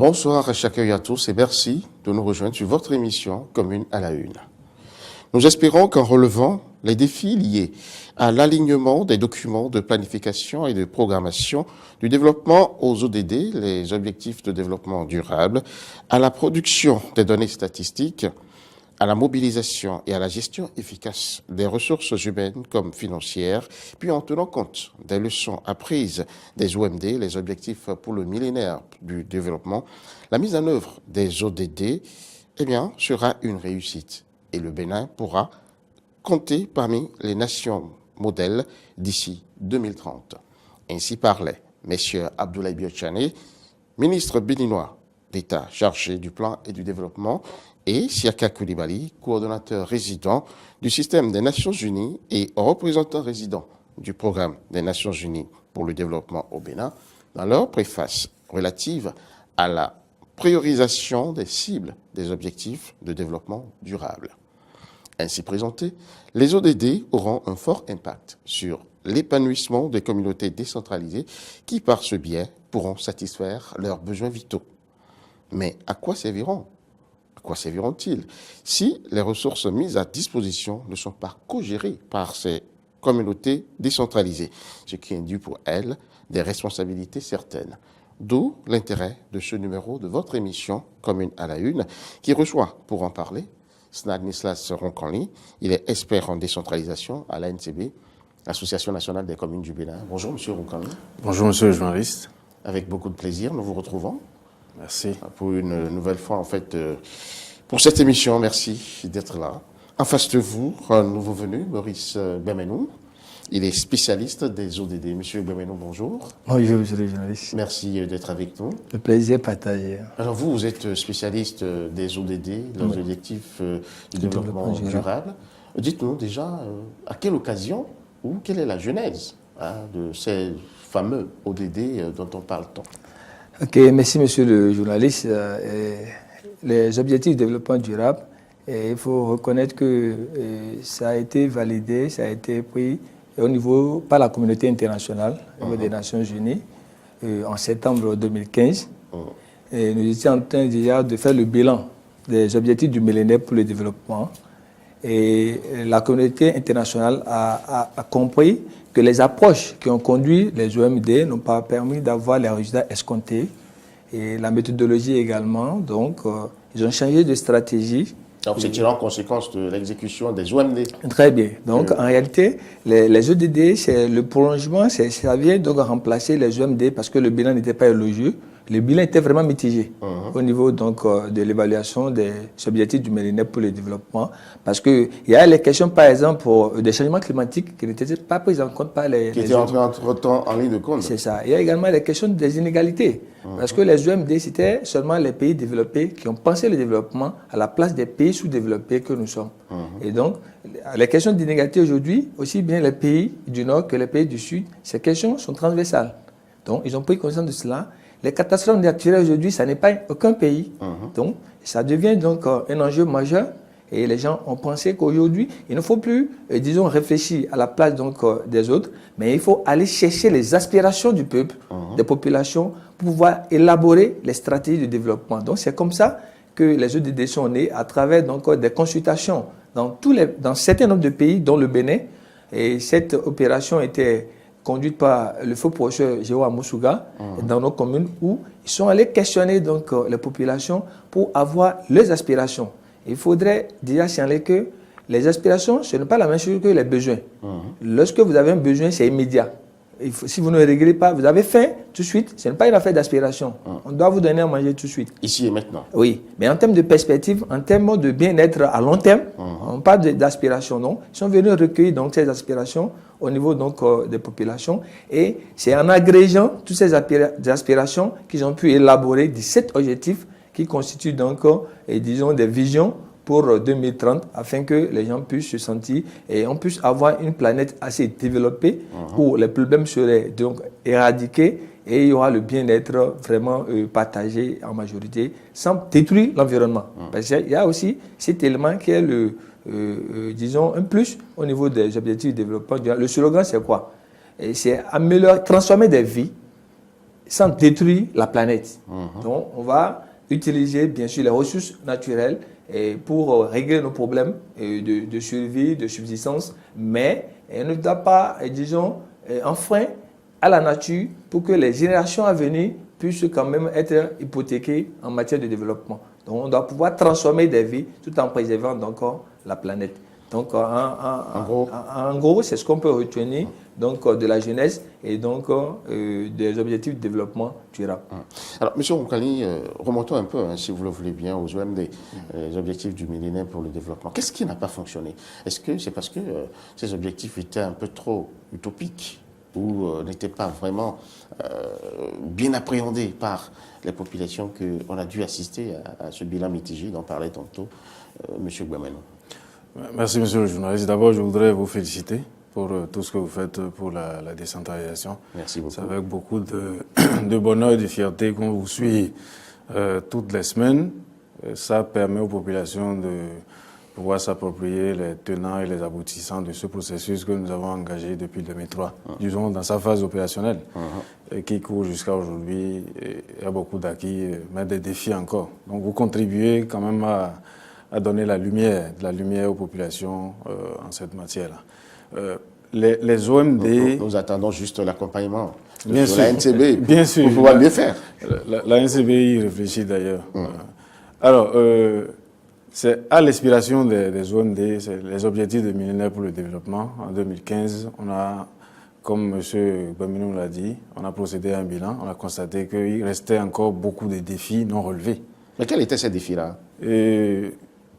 Bonsoir à chacun et à tous et merci de nous rejoindre sur votre émission Commune à la Une. Nous espérons qu'en relevant les défis liés à l'alignement des documents de planification et de programmation du développement aux ODD, les objectifs de développement durable, à la production des données statistiques, à la mobilisation et à la gestion efficace des ressources humaines comme financières, puis en tenant compte des leçons apprises des OMD, les objectifs pour le millénaire du développement, la mise en œuvre des ODD, sera une réussite. Et le Bénin pourra compter parmi les nations modèles d'ici 2030. Ainsi parlait M. Abdoulaye Biochane, ministre béninois d'État chargé du plan et du développement, et Siaka Koulibaly, coordonnateur résident du système des Nations Unies et représentant résident du programme des Nations Unies pour le développement au Bénin, dans leur préface relative à la priorisation des cibles des objectifs de développement durable. Ainsi présentés, les ODD auront un fort impact sur l'épanouissement des communautés décentralisées qui, par ce biais, pourront satisfaire leurs besoins vitaux. Mais à quoi serviront? À quoi serviront-ils si les ressources mises à disposition ne sont pas co-gérées par ces communautés décentralisées, ce qui induit pour elles des responsabilités certaines? D'où l'intérêt de ce numéro de votre émission Commune à la Une, qui reçoit pour en parler Stanislas Roncanli. Il est expert en décentralisation à l'ANCB, Association nationale des communes du Bénin. Bonjour Monsieur Roncanli. Bonjour Monsieur le journaliste. Avec beaucoup de plaisir, nous vous retrouvons. Merci. Pour une nouvelle fois, pour cette émission, merci d'être là. En face de vous, un nouveau venu, Maurice Bemenou. Il est spécialiste des ODD. Monsieur Bemenou, bonjour. Bonjour, monsieur le journaliste. Merci d'être avec nous. Le plaisir partagé. Alors vous êtes spécialiste des ODD, les objectifs du développement durable. Dites-nous déjà, à quelle occasion ou quelle est la genèse de ces fameux ODD dont on parle tant? Ok, merci monsieur le journaliste. Les objectifs de développement durable, il faut reconnaître que ça a été validé, ça a été pris au niveau par la communauté internationale, au niveau des Nations Unies, en septembre 2015. Et nous étions en train déjà de faire le bilan des objectifs du millénaire pour le développement. Et la communauté internationale a compris que les approches qui ont conduit les OMD n'ont pas permis d'avoir les résultats escomptés. Et la méthodologie également, donc ils ont changé de stratégie. Donc c'est tiré en conséquence de l'exécution des OMD. Très bien. Donc en réalité, les ODD, c'est le prolongement, ça vient donc remplacer les OMD parce que le bilan n'était pas élogieux. Le bilan était vraiment mitigé au niveau donc, de l'évaluation des objectifs du millénaire pour le développement. Parce qu'il y a les questions, par exemple, des changements climatiques qui n'étaient pas prises en compte par les... Qui étaient entrés entre-temps en ligne de compte. C'est ça. Il y a également les questions des inégalités. Parce que les OMD, c'était seulement les pays développés qui ont pensé le développement à la place des pays sous-développés que nous sommes. Et donc, les questions d'inégalité aujourd'hui, aussi bien les pays du Nord que les pays du Sud, ces questions sont transversales. Donc, ils ont pris conscience de cela. Les catastrophes naturelles aujourd'hui, ça n'est pas aucun pays. Donc, ça devient donc un enjeu majeur. Et les gens ont pensé qu'aujourd'hui, il ne faut plus, disons, réfléchir à la place donc, des autres, mais il faut aller chercher les aspirations du peuple, des populations, pour pouvoir élaborer les stratégies de développement. Donc, c'est comme ça que les ODD sont nés à travers donc, des consultations dans un certain nombre de pays, dont le Bénin. Et cette opération était conduite par le feu professeur Géo Amoussouga dans nos communes où ils sont allés questionner donc, les populations pour avoir leurs aspirations. Il faudrait déjà signaler que les aspirations, ce n'est pas la même chose que les besoins. Lorsque vous avez un besoin, c'est immédiat. Si vous ne réglez pas, vous avez faim tout de suite, ce n'est pas une affaire d'aspiration. On doit vous donner à manger tout de suite. Ici et maintenant. Oui, mais en termes de perspective, en termes de bien-être à long terme, on parle d'aspiration, non? Ils sont venus recueillir donc, ces aspirations au niveau donc, des populations et c'est en agrégeant toutes ces aspirations qu'ils ont pu élaborer 17 objectifs qui constituent donc, disons, des visions pour 2030 afin que les gens puissent se sentir et on puisse avoir une planète assez développée où les problèmes seraient donc éradiqués et il y aura le bien-être vraiment partagé en majorité sans détruire l'environnement. Parce qu'il y a aussi cet élément qui est disons un plus au niveau des objectifs de développement durable. Le slogan c'est quoi? C'est améliorer, transformer des vies sans détruire la planète. Donc, on va utiliser, bien sûr, les ressources naturelles pour régler nos problèmes de survie, de subsistance, mais on ne doit pas, disons, enfreindre à la nature pour que les générations à venir puissent quand même être hypothéquées en matière de développement. Donc, on doit pouvoir transformer des vies tout en préservant donc la planète. Donc, en gros, c'est ce qu'on peut retenir donc, de la jeunesse et donc des objectifs de développement durable. Alors, M. Roukani, remontons un peu, si vous le voulez bien, aux OMD, les objectifs du millénaire pour le développement. Qu'est-ce qui n'a pas fonctionné? Est-ce que c'est parce que ces objectifs étaient un peu trop utopiques ou n'étaient pas vraiment bien appréhendés par les populations qu'on a dû assister à ce bilan mitigé dont parlait tantôt M. Guameno? Merci, monsieur le journaliste. D'abord, je voudrais vous féliciter pour tout ce que vous faites pour la décentralisation. Merci beaucoup. C'est avec beaucoup de bonheur et de fierté qu'on vous suit toutes les semaines. Ça permet aux populations de pouvoir s'approprier les tenants et les aboutissants de ce processus que nous avons engagé depuis 2003, disons dans sa phase opérationnelle, et qui court jusqu'à aujourd'hui. Il y a beaucoup d'acquis, mais des défis encore. Donc vous contribuez quand même à donner de la lumière aux populations en cette matière-là. Les OMD... Nous attendons juste l'accompagnement de bien sûr, la NCB bien sûr, pour pouvoir mieux faire. La NCB y réfléchit d'ailleurs. Alors, c'est à l'inspiration des OMD, c'est les objectifs de millénaire pour le développement. En 2015, on a, comme M. Guameno l'a dit, on a procédé à un bilan. On a constaté qu'il restait encore beaucoup de défis non relevés. Mais quels étaient ces défis-là?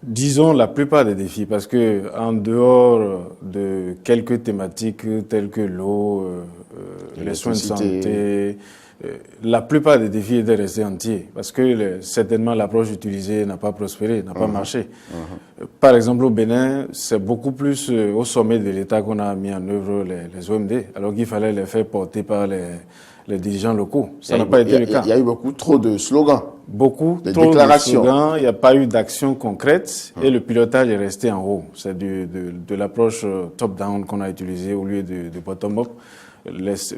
Disons la plupart des défis, parce que en dehors de quelques thématiques telles que l'eau, les soins de santé, la plupart des défis étaient restés entiers, parce que certainement l'approche utilisée n'a pas prospéré, n'a pas marché. Par exemple, au Bénin, c'est beaucoup plus au sommet de l'État qu'on a mis en œuvre les OMD, alors qu'il fallait les faire porter par les dirigeants locaux. Ça n'a pas été le cas. Il y a eu beaucoup trop de slogans. Beaucoup de trop déclarations. De slogans, il n'y a pas eu d'action concrète et le pilotage est resté en haut. C'est de l'approche top-down qu'on a utilisée au lieu de bottom-up.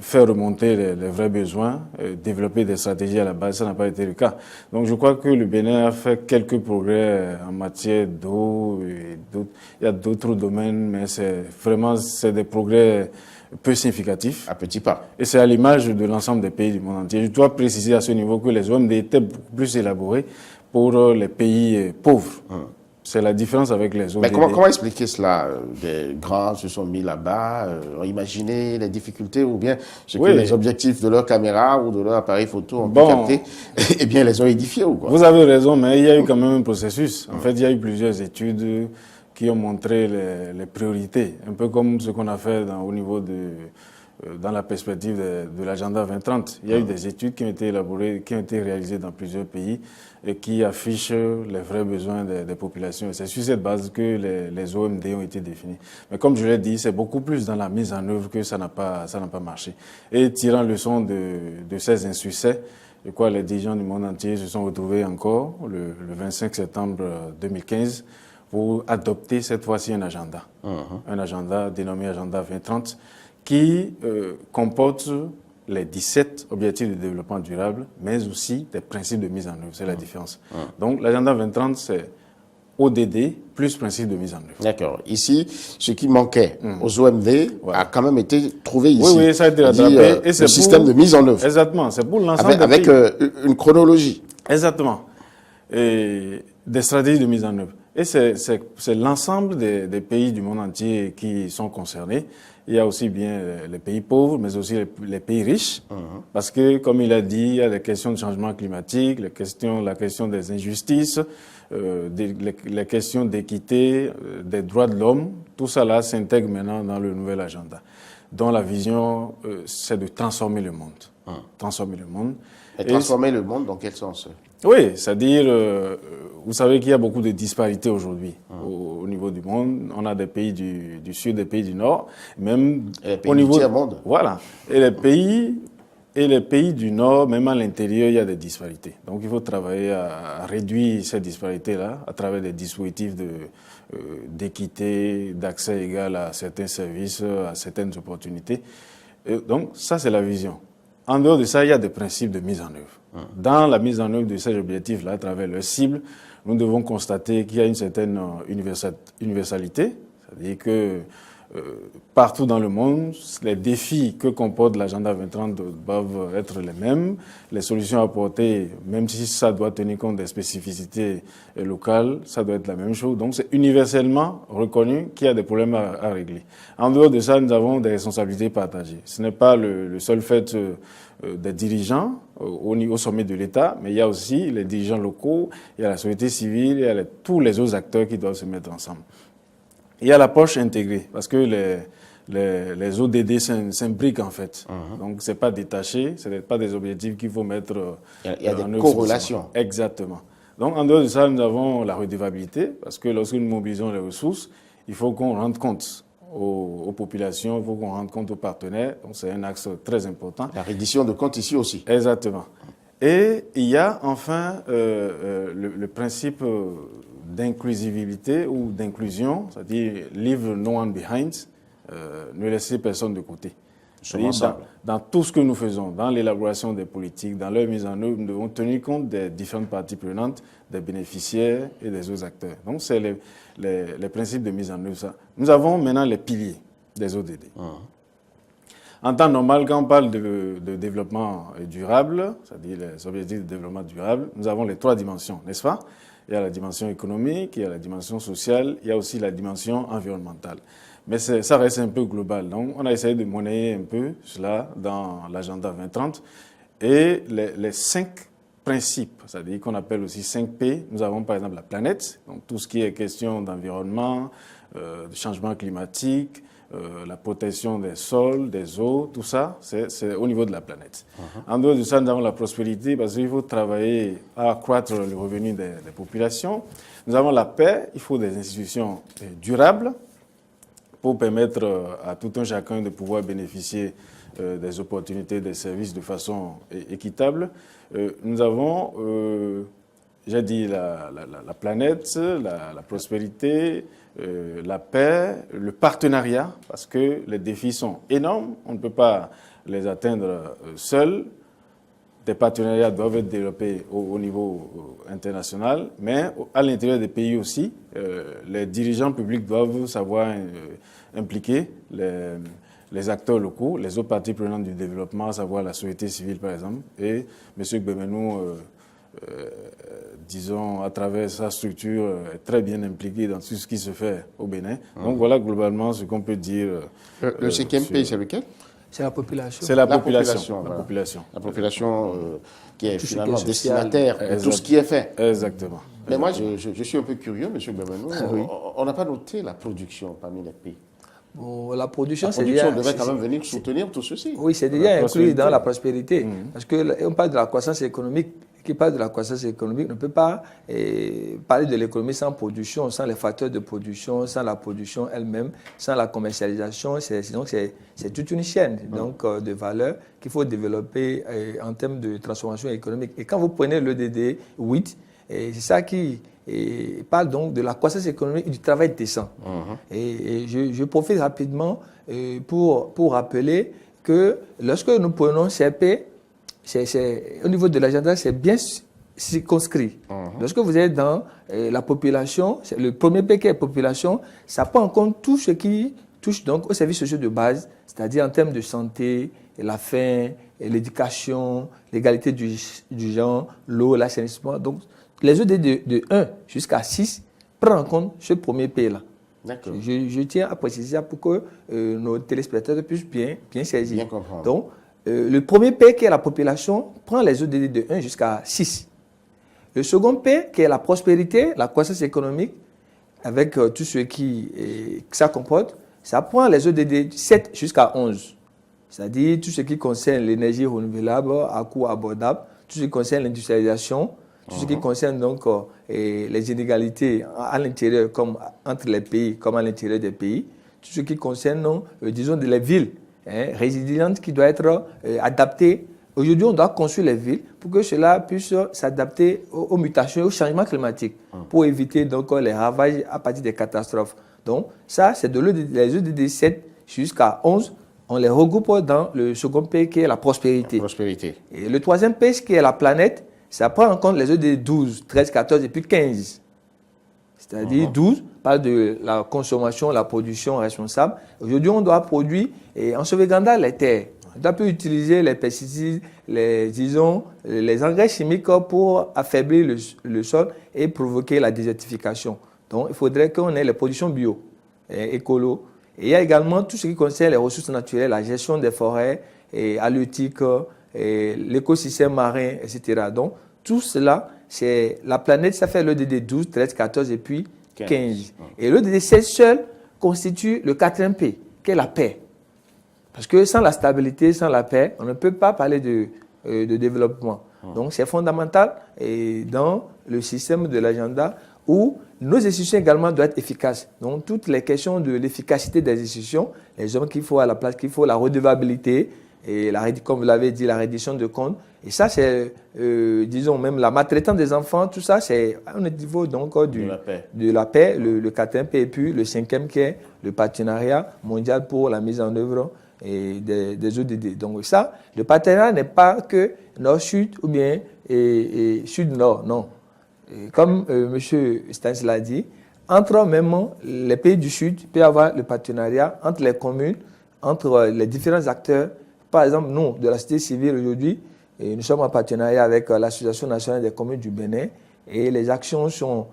Faire remonter les vrais besoins, développer des stratégies à la base, ça n'a pas été le cas. Donc je crois que le Bénin a fait quelques progrès en matière d'eau. Il y a d'autres domaines, mais c'est des progrès peu significatifs. À petits pas. Et c'est à l'image de l'ensemble des pays du monde entier. Je dois préciser à ce niveau que les OMD étaient beaucoup plus élaborés pour les pays pauvres. C'est la différence avec les OMD. Mais comment expliquer cela? Des grands se sont mis là-bas, ont imaginé les difficultés ou bien ce que les objectifs de leur caméra ou de leur appareil photo ont pu capter, eh bien les ont édifiés ou quoi? Vous avez raison, mais il y a eu quand même un processus. En fait, il y a eu plusieurs études qui ont montré les priorités, un peu comme ce qu'on a fait au niveau dans la perspective de l'agenda 2030. Il y a eu des études qui ont été élaborées, qui ont été réalisées dans plusieurs pays et qui affichent les vrais besoins des populations. Et c'est sur cette base que les OMD ont été définis. Mais comme je l'ai dit, c'est beaucoup plus dans la mise en œuvre que ça n'a pas marché. Et tirant leçon de ces insuccès, je crois que les dirigeants du monde entier se sont retrouvés encore le 25 septembre 2015 pour adopter cette fois-ci un agenda. Un agenda dénommé Agenda 2030 qui comporte les 17 objectifs de développement durable, mais aussi des principes de mise en œuvre. C'est la différence. Donc, l'agenda 2030, c'est ODD plus principe de mise en œuvre. D'accord. Ici, ce qui manquait aux OMD a quand même été trouvé ici. Oui, ça a été rattrapé. Et c'est le système de mise en œuvre. Exactement. C'est pour l'ensemble des avec pays. Une chronologie. Exactement. Et des stratégies de mise en œuvre. Et c'est l'ensemble des pays du monde entier qui sont concernés. Il y a aussi bien les pays pauvres, mais aussi les pays riches. Parce que, comme il a dit, il y a les questions de changement climatique, la question des injustices, les questions d'équité, des droits de l'homme. Tout ça là s'intègre maintenant dans le nouvel agenda, dont la vision, c'est de transformer le monde. Transformer le monde. Et transformer le monde dans quel sens? Oui, c'est-à-dire, vous savez qu'il y a beaucoup de disparités aujourd'hui au niveau du monde. On a des pays du sud, des pays du nord, même au niveau du tiers-monde. Voilà. Et les pays du nord, même à l'intérieur, il y a des disparités. Donc, il faut travailler à réduire ces disparités-là à travers des dispositifs d'équité, d'accès égal à certains services, à certaines opportunités. Et donc, ça, c'est la vision. En dehors de ça, il y a des principes de mise en œuvre. Dans la mise en œuvre de ces objectifs-là, à travers leurs cibles, nous devons constater qu'il y a une certaine universalité, c'est-à-dire que partout dans le monde, les défis que comporte l'agenda 2030 doivent être les mêmes. Les solutions apportées, même si ça doit tenir compte des spécificités locales, ça doit être la même chose. Donc c'est universellement reconnu qu'il y a des problèmes à régler. En dehors de ça, nous avons des responsabilités partagées. Ce n'est pas le seul fait des dirigeants au sommet de l'État, mais il y a aussi les dirigeants locaux, il y a la société civile, il y a tous les autres acteurs qui doivent se mettre ensemble. Il y a l'approche intégrée, parce que les ODD s'imbriquent en fait. Donc, c'est pas détaché, ce n'est pas des objectifs qu'il faut mettre il y a des corrélations. Exactement. Donc, en dehors de ça, nous avons la redevabilité, parce que lorsque nous mobilisons les ressources, il faut qu'on rende compte aux populations, il faut qu'on rende compte aux partenaires. Donc, c'est un axe très important. La reddition de comptes ici aussi. Exactement. Et il y a enfin le principe d'inclusivité ou d'inclusion, c'est-à-dire leave no one behind, ne laisser personne de côté. Dans tout ce que nous faisons, dans l'élaboration des politiques, dans leur mise en œuvre, nous devons tenir compte des différentes parties prenantes, des bénéficiaires et des autres acteurs. Donc, c'est les principes de mise en œuvre. Ça. Nous avons maintenant les piliers des ODD. En temps normal, quand on parle de développement durable, c'est-à-dire les objectifs de développement durable, nous avons les 3 dimensions, n'est-ce pas? Il y a la dimension économique, il y a la dimension sociale, il y a aussi la dimension environnementale. Mais ça reste un peu global. Donc, on a essayé de monnayer un peu cela dans l'agenda 2030. Et les 5 principes, c'est-à-dire qu'on appelle aussi 5 P, nous avons par exemple la planète, donc tout ce qui est question d'environnement, de changement climatique, la protection des sols, des eaux, tout ça, c'est au niveau de la planète. En dehors de ça, nous avons la prospérité, parce qu'il faut travailler à accroître le revenu des populations. Nous avons la paix, il faut des institutions durables pour permettre à tout un chacun de pouvoir bénéficier des opportunités, des services de façon équitable. Nous avons, j'ai dit, la planète, la prospérité, la paix, le partenariat, parce que les défis sont énormes, on ne peut pas les atteindre seuls. Des partenariats doivent être développés au niveau international, mais à l'intérieur des pays aussi, les dirigeants publics doivent savoir impliquer les acteurs locaux, les autres parties prenantes du développement, à savoir la société civile par exemple. Et M. Gbemenou, disons, à travers sa structure, est très bien impliqué dans tout ce qui se fait au Bénin. Donc voilà globalement ce qu'on peut dire. Le 5e pays, c'est lequel? C'est la population. C'est la population. La population. La population qui est finalement destinataire de tout ce qui est fait. Exactement. Mais moi, je suis un peu curieux, M. Gbemenou. Oui. On n'a pas noté la production parmi les pays. Bon, la production devait quand même venir soutenir tout ceci. Oui, c'est déjà inclus dans la prospérité. Parce qu'on parle de la croissance économique. Qui parle de la croissance économique ne peut pas parler de l'économie sans production, sans les facteurs de production, sans la production elle-même, sans la commercialisation. Donc, c'est toute une chaîne de valeur qu'il faut développer en termes de transformation économique. Et quand vous prenez l'EDD 8, c'est ça qui parle donc de la croissance économique et du travail décent. Et je profite rapidement pour rappeler que lorsque nous prenons CP, au niveau de l'agenda, c'est bien circonscrit. Lorsque vous êtes dans la population, le premier P qui est population, ça prend en compte tout ce qui touche donc aux services sociaux de base, c'est-à-dire en termes de santé, la faim, l'éducation, l'égalité du genre, l'eau, l'assainissement. Donc, les ODD de 1 jusqu'à 6 prennent en compte ce premier P-là. D'accord. Je tiens à préciser ça pour que nos téléspectateurs puissent bien saisir. Bien comprendre. Donc, le premier P, qui est la population, prend les ODD de 1 jusqu'à 6. Le second P, qui est la prospérité, la croissance économique, avec tout ce que ça comporte, ça prend les ODD de 7 jusqu'à 11. C'est-à-dire tout ce qui concerne l'énergie renouvelable à coût abordable, tout ce qui concerne l'industrialisation, tout ce qui concerne donc les inégalités à l'intérieur comme entre les pays, comme à l'intérieur des pays, tout ce qui concerne, disons, les villes résilientes qui doivent être adaptées. Aujourd'hui, on doit construire les villes pour que cela puisse s'adapter aux mutations et au changement climatique, pour éviter donc les ravages à partir des catastrophes. Donc, ça, c'est de les ODD 7 jusqu'à 11. on les regroupe dans le second P qui est la prospérité. Prospérité. Et le troisième P qui est la planète, ça prend en compte les ODD 12, 13, 14 et puis 15. C'est-à-dire 12 parle de la consommation, la production responsable. Aujourd'hui, on doit produire et en sauvegardant les terres. On doit plus utiliser les pesticides, les engrais chimiques pour affaiblir le sol et provoquer la désertification. Donc, il faudrait qu'on ait les productions bio, écolo. Et il y a également tout ce qui concerne les ressources naturelles, la gestion des forêts, halieutiques, l'écosystème marin, etc. Donc, tout cela, c'est la planète, ça fait l'ODD 12, 13, 14 et puis 15. Et l'ODD 16 seul constitue le 4e P, qui est la paix. Parce que sans la stabilité, sans la paix, on ne peut pas parler de développement. Donc, c'est fondamental dans le système de l'agenda où nos institutions également doivent être efficaces. Donc, toutes les questions de l'efficacité des institutions, les hommes qu'il faut à la place qu'il faut, la redevabilité, et comme vous l'avez dit, la reddition de comptes. Et ça, c'est, disons, même la maltraitance des enfants, tout ça, c'est au niveau donc, de la paix, le 4e P, et puis le 5e qui est le partenariat mondial pour la mise en œuvre des ODD. Donc ça, le partenariat n'est pas que Nord-Sud ou bien Sud-Nord, non. Et comme M. Stanis l'a dit, entre même les pays du Sud, il peut y avoir le partenariat entre les communes, entre les différents acteurs. Par exemple, nous, de la société civile aujourd'hui, nous sommes en partenariat avec l'Association nationale des communes du Bénin et les actions sont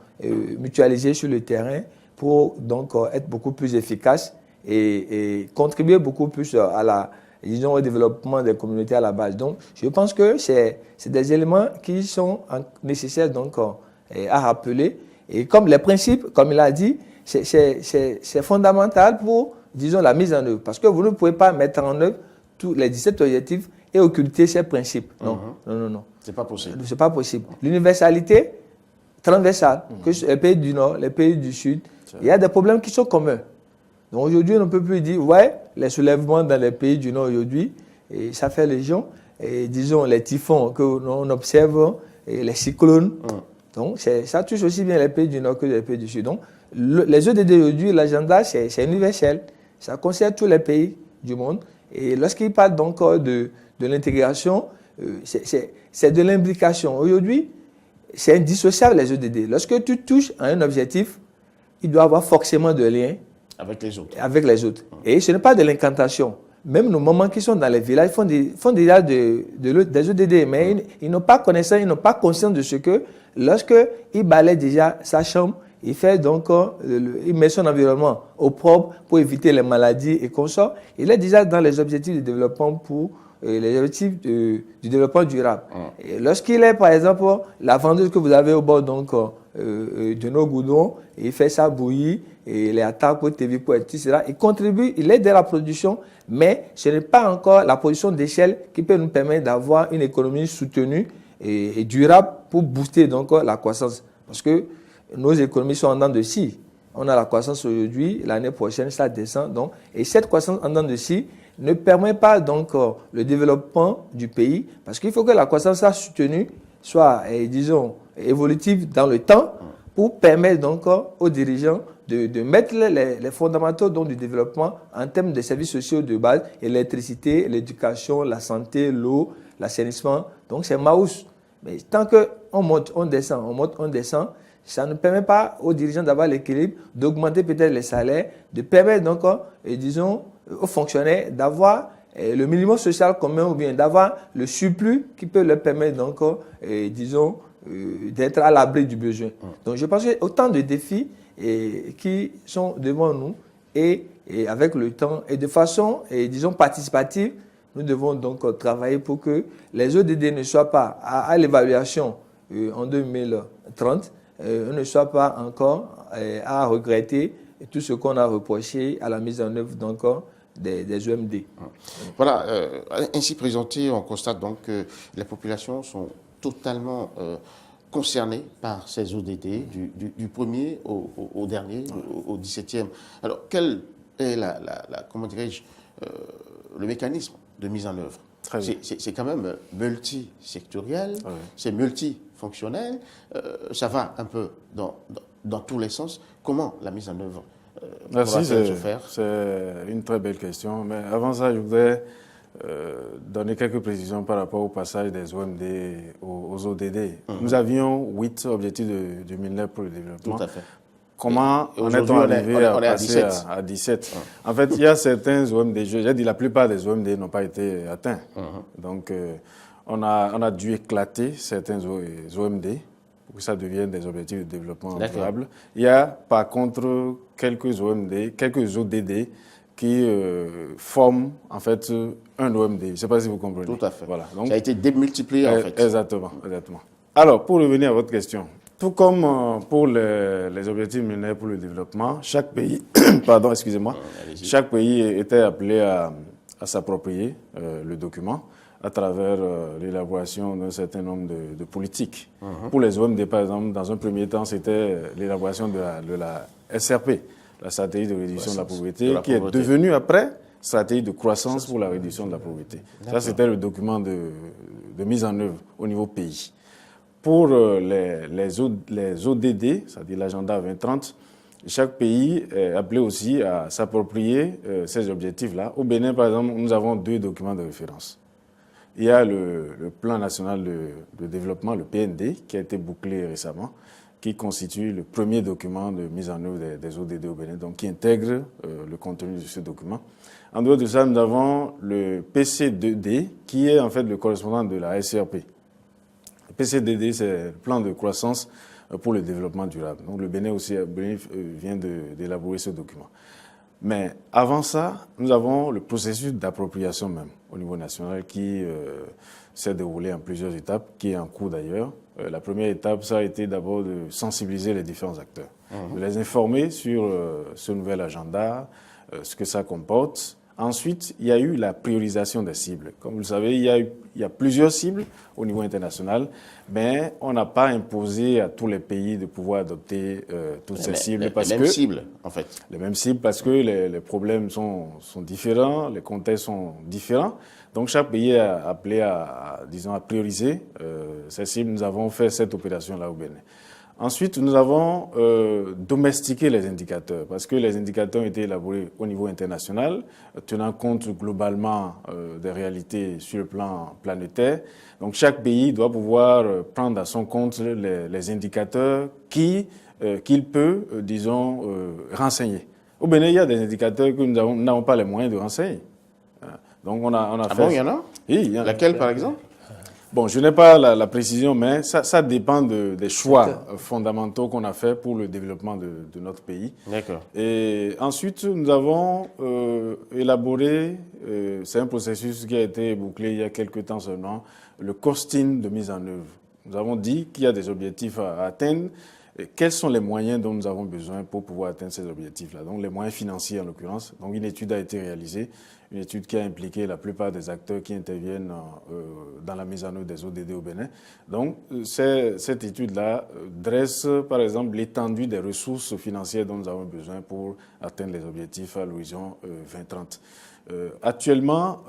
mutualisées sur le terrain pour donc être beaucoup plus efficaces et contribuer beaucoup plus au développement des communautés à la base. Donc, je pense que c'est des éléments qui sont nécessaires donc, à rappeler. Et comme les principes, comme il a dit, c'est fondamental pour, disons, la mise en œuvre. Parce que vous ne pouvez pas mettre en œuvre tous les 17 objectifs et occulter ces principes. Non, non. C'est pas possible. C'est pas possible. L'universalité transversale, que les pays du Nord, les pays du Sud, il y a des problèmes qui sont communs. Donc aujourd'hui, on ne peut plus dire, ouais, les soulèvements dans les pays du Nord aujourd'hui, et ça fait légion, et disons les typhons que l'on observe, et les cyclones. Donc ça touche aussi bien les pays du Nord que les pays du Sud. Donc les ODD aujourd'hui, l'agenda, c'est universel. Ça concerne tous les pays du monde. Et lorsqu'il parle donc de l'intégration, c'est de l'imbrication. Aujourd'hui, c'est indissociable les ODD. Lorsque tu touches à un objectif, il doit avoir forcément de liens avec les autres. Et ce n'est pas de l'incantation. Même nos mamans qui sont dans les villages font déjà des ODD, mais ils n'ont pas connaissance, ils n'ont pas conscience de ce que lorsqu'il balaie déjà sa chambre, il fait donc, il met son environnement au propre pour éviter les maladies et consorts. Il est déjà dans les objectifs de développement pour les objectifs du développement durable. Et lorsqu'il est, par exemple, la vendeuse que vous avez au bord donc, de nos goudrons, il fait ça bouillir, et les attaques pour TV, etc. Il contribue, il aide à la production, mais ce n'est pas encore la production d'échelle qui peut nous permettre d'avoir une économie soutenue et durable pour booster donc, la croissance. Parce que nos économies sont en dents de scie. On a la croissance aujourd'hui, l'année prochaine, ça descend. Donc, et cette croissance en dents de scie ne permet pas donc le développement du pays, parce qu'il faut que la croissance soit soutenue, soit, disons, évolutive dans le temps, pour permettre donc aux dirigeants de mettre les fondamentaux donc, du développement en termes de services sociaux de base, l'électricité, l'éducation, la santé, l'eau, l'assainissement. Donc, c'est Maus. Mais tant qu'on monte, on descend, on monte, on descend, ça ne permet pas aux dirigeants d'avoir l'équilibre, d'augmenter peut-être les salaires, de permettre donc, disons, aux fonctionnaires d'avoir le minimum social commun ou bien d'avoir le surplus qui peut leur permettre donc, disons, d'être à l'abri du besoin. Donc je pense qu'il y a autant de défis qui sont devant nous et avec le temps et de façon, disons, participative, nous devons donc travailler pour que les ODD ne soient pas à l'évaluation en 2030, ne soient pas encore à regretter tout ce qu'on a reproché à la mise en œuvre des OMD. Voilà, ainsi présenté, on constate donc que les populations sont totalement concernées par ces ODD, du premier au dernier, au 17e. Alors, quel est comment dirais-je, le mécanisme de mise en œuvre? C'est quand même multisectoriel, c'est multifonctionnel, ça va un peu dans tous les sens. Comment la mise en œuvre Merci, se faire? c'est une très belle question. Mais avant ça, je voudrais donner quelques précisions par rapport au passage des OMD aux ODD. Nous avions 8 objectifs du millénaire pour le développement. Tout à fait. Comment en est-on arrivé à passer 17. à 17 En fait, il y a certains OMD, j'ai dit la plupart des OMD n'ont pas été atteints. Donc, on a dû éclater certains OMD pour que ça devienne des objectifs de développement durable. Il y a par contre quelques OMD, quelques ODD qui forment en fait un OMD. Je ne sais pas si vous comprenez. Tout à fait. Voilà. Donc, ça a été démultiplié en fait. Exactement. Alors, pour revenir à votre question, tout comme pour les objectifs millénaires pour le développement, chaque pays, pardon, excusez-moi, chaque pays était appelé à s'approprier le document à travers l'élaboration d'un certain nombre de politiques. Pour les OMD, par exemple, dans un premier temps, c'était l'élaboration de la SRP, la stratégie de réduction de la pauvreté, qui est devenue après stratégie de croissance pour la réduction de la pauvreté. Ça, c'était le document de mise en œuvre au niveau pays. Pour les ODD, c'est-à-dire l'agenda 2030, chaque pays est appelé aussi à s'approprier ces objectifs-là. Au Bénin, par exemple, nous avons 2 documents de référence. Il y a le plan national de développement, le PND, qui a été bouclé récemment, qui constitue le premier document de mise en œuvre des ODD au Bénin, donc qui intègre le contenu de ce document. En dehors de ça, nous avons le PC2D, qui est en fait le correspondant de la SRP. Le PC2D, c'est le plan de croissance pour le développement durable. Donc le Bénin aussi vient d'élaborer ce document. Mais avant ça, nous avons le processus d'appropriation même au niveau national qui s'est déroulé en plusieurs étapes, qui est en cours d'ailleurs. La première étape, ça a été d'abord de sensibiliser les différents acteurs, de les informer sur ce nouvel agenda, ce que ça comporte. Ensuite, il y a eu la priorisation des cibles. Comme vous le savez, il y a plusieurs cibles au niveau international, mais on n'a pas imposé à tous les pays de pouvoir adopter toutes ces cibles. Les mêmes cibles, en fait. Les mêmes cibles parce que les problèmes sont différents, les contextes sont différents. Donc chaque pays est appelé à prioriser ces cibles. Nous avons fait cette opération-là au Bénin. Ensuite, nous avons domestiqué les indicateurs, parce que les indicateurs ont été élaborés au niveau international, tenant compte globalement des réalités sur le plan planétaire. Donc chaque pays doit pouvoir prendre à son compte les indicateurs qu'il peut, renseigner. Au Bénin, il y a des indicateurs que nous n'avons pas les moyens de renseigner. Donc on a fait... Bon, il y en a? Oui, il y en a. Laquelle, par exemple? Bon, je n'ai pas la précision, mais ça dépend des choix fondamentaux qu'on a fait pour le développement de notre pays. D'accord. Et ensuite, nous avons élaboré, c'est un processus qui a été bouclé il y a quelques temps seulement, le costing de mise en œuvre. Nous avons dit qu'il y a des objectifs à atteindre. Et quels sont les moyens dont nous avons besoin pour pouvoir atteindre ces objectifs-là? Donc, les moyens financiers en l'occurrence. Donc, une étude a été réalisée, une étude qui a impliqué la plupart des acteurs qui interviennent dans la mise en œuvre des ODD au Bénin. Donc, cette étude-là dresse, par exemple, l'étendue des ressources financières dont nous avons besoin pour atteindre les objectifs à l'horizon 2030. Actuellement,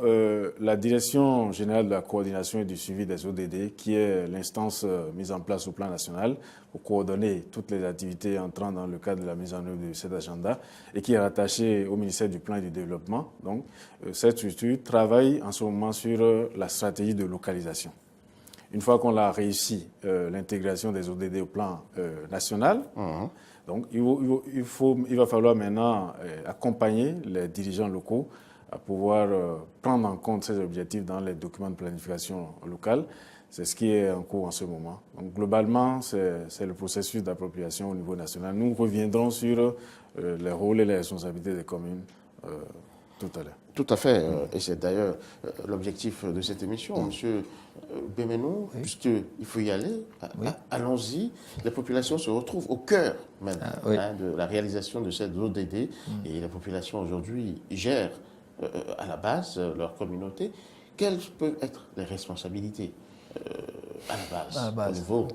la Direction générale de la coordination et du suivi des ODD, qui est l'instance mise en place au plan national pour coordonner toutes les activités entrant dans le cadre de la mise en œuvre de cet agenda et qui est rattachée au ministère du Plan et du Développement. Donc, cette structure travaille en ce moment sur la stratégie de localisation. Une fois qu'on a réussi l'intégration des ODD au plan national, donc il va falloir maintenant accompagner les dirigeants locaux à pouvoir prendre en compte ces objectifs dans les documents de planification locale. C'est ce qui est en cours en ce moment. Donc, globalement, c'est le processus d'appropriation au niveau national. Nous reviendrons sur les rôles et les responsabilités des communes tout à l'heure. Tout à fait. Et c'est d'ailleurs l'objectif de cette émission. Monsieur Bémenou, puisqu'il faut y aller, allons-y. Les populations se retrouvent au cœur même de la réalisation de cette ODD. Et les populations aujourd'hui gèrent à la base leur communauté. Quelles peuvent être les responsabilités à la base, au niveau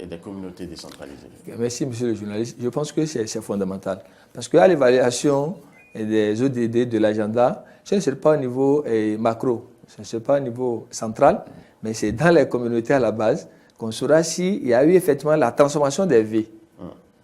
des communautés décentralisées? Merci, monsieur le journaliste. Je pense que c'est fondamental. Parce qu'à l'évaluation des ODD de l'agenda, ce n'est pas au niveau macro, ce n'est pas au niveau central, mais c'est dans les communautés à la base qu'on saura s'il y a eu effectivement la transformation des vies.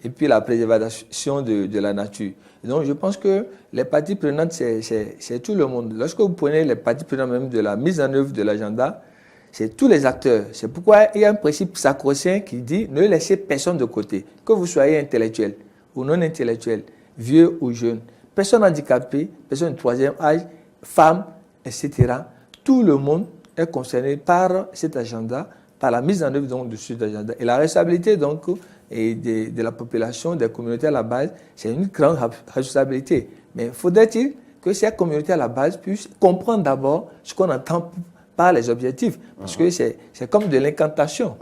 et puis la préservation de la nature. Et donc je pense que les parties prenantes, c'est tout le monde. Lorsque vous prenez les parties prenantes même de la mise en œuvre de l'agenda, c'est tous les acteurs. C'est pourquoi il y a un principe sacro-saint qui dit ne laissez personne de côté. Que vous soyez intellectuel ou non intellectuel, vieux ou jeune, personne handicapée, personne de troisième âge, femmes, etc. Tout le monde est concerné par cet agenda, par la mise en œuvre donc, de cet agenda. Et la responsabilité donc, et de la population, des communautés à la base, c'est une grande responsabilité. Mais faudrait-il que ces communautés à la base puissent comprendre d'abord ce qu'on entend par les objectifs. Parce que c'est comme de l'incantation.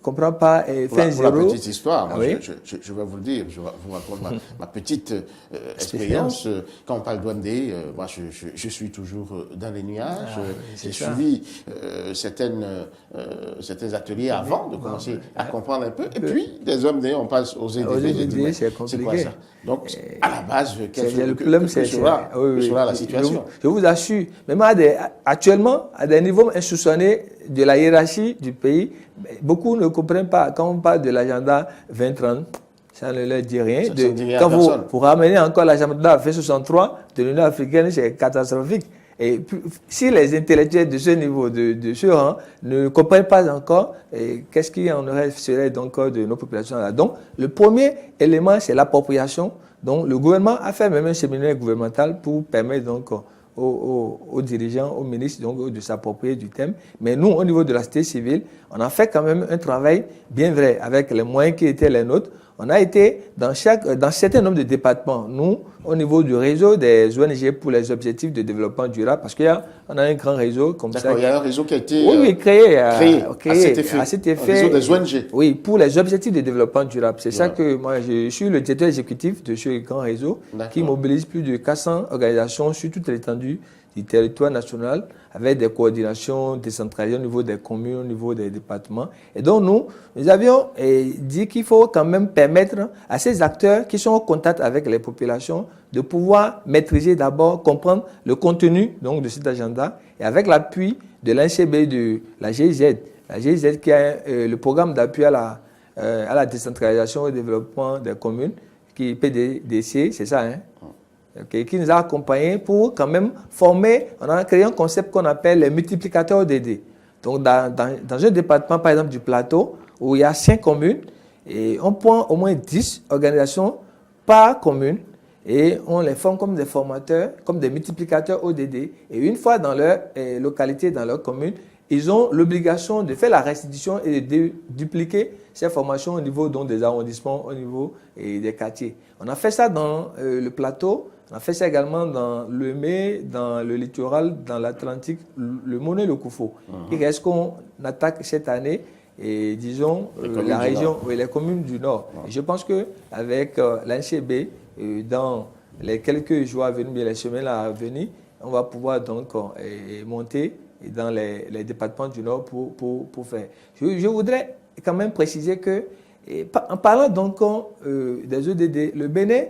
Comprends pas fin pour la zéro. petite histoire, moi, Oui. je vais vous le dire, je vais vous raconter ma petite expérience. Quand on parle d'OMD, moi je suis toujours dans les nuages. J'ai suivi certains ateliers avant de commencer à comprendre un peu. Et puis, des OMD, on passe aux EDD. C'est compliqué. Quoi ça? Donc, à la base, quel sera la situation? Je vous assure, même actuellement, à des niveaux insoupçonnés de la hiérarchie du pays, beaucoup ne comprennent pas. Quand on parle de l'agenda 2030, ça ne leur dit rien. Quand vous ramenez encore l'agenda 2063 de l'Union africaine, c'est catastrophique. Et puis, si les intellectuels de ce niveau, de ce rang, ne comprennent pas encore, qu'est-ce qu'il en serait donc de nos populations là? Donc, le premier élément, c'est l'appropriation. Donc, le gouvernement a fait même un séminaire gouvernemental pour permettre donc aux dirigeants, aux ministres donc, de s'approprier du thème. Mais nous, au niveau de la société civile, on a fait quand même un travail bien vrai avec les moyens qui étaient les nôtres. On a été dans certains nombre de départements, nous, au niveau du réseau des ONG pour les objectifs de développement durable, parce qu'on a un grand réseau comme ça. D'accord, il y a un réseau qui a été créé à cet effet. Un réseau des ONG. Oui, pour les objectifs de développement durable. C'est ça que moi, je suis le directeur exécutif de ce grand réseau qui mobilise plus de 400 organisations sur toute l'étendue du territoire national, avec des coordinations décentralisées au niveau des communes, au niveau des départements. Et donc nous avions dit qu'il faut quand même permettre à ces acteurs qui sont en contact avec les populations de pouvoir maîtriser d'abord, comprendre le contenu donc, de cet agenda, et avec l'appui de l'ANCB, de la GIZ qui a le programme d'appui à la décentralisation et au développement des communes, qui est PDDC, c'est ça, hein? Okay, qui nous a accompagnés pour quand même former. On a créé un concept qu'on appelle les multiplicateurs ODD. Donc, dans un département, par exemple, du Plateau, où il y a 5 communes, et on prend au moins 10 organisations par commune, et on les forme comme des formateurs, comme des multiplicateurs ODD. Et une fois dans leur localité, dans leur commune, ils ont l'obligation de faire la restitution et de dupliquer ces formations au niveau donc, des arrondissements, au niveau des quartiers. On a fait ça dans le Plateau. On a fait ça également dans le Mé, dans le littoral, dans l'Atlantique, le Mono et le Koufo. Et est-ce qu'on attaque cette année, et disons, la région, les communes du Nord. Et je pense qu'avec l'ANCB, dans les quelques jours à venir, les semaines à venir, on va pouvoir donc monter dans les départements du Nord pour faire. Je voudrais quand même préciser que, en parlant donc des ODD, le Bénin,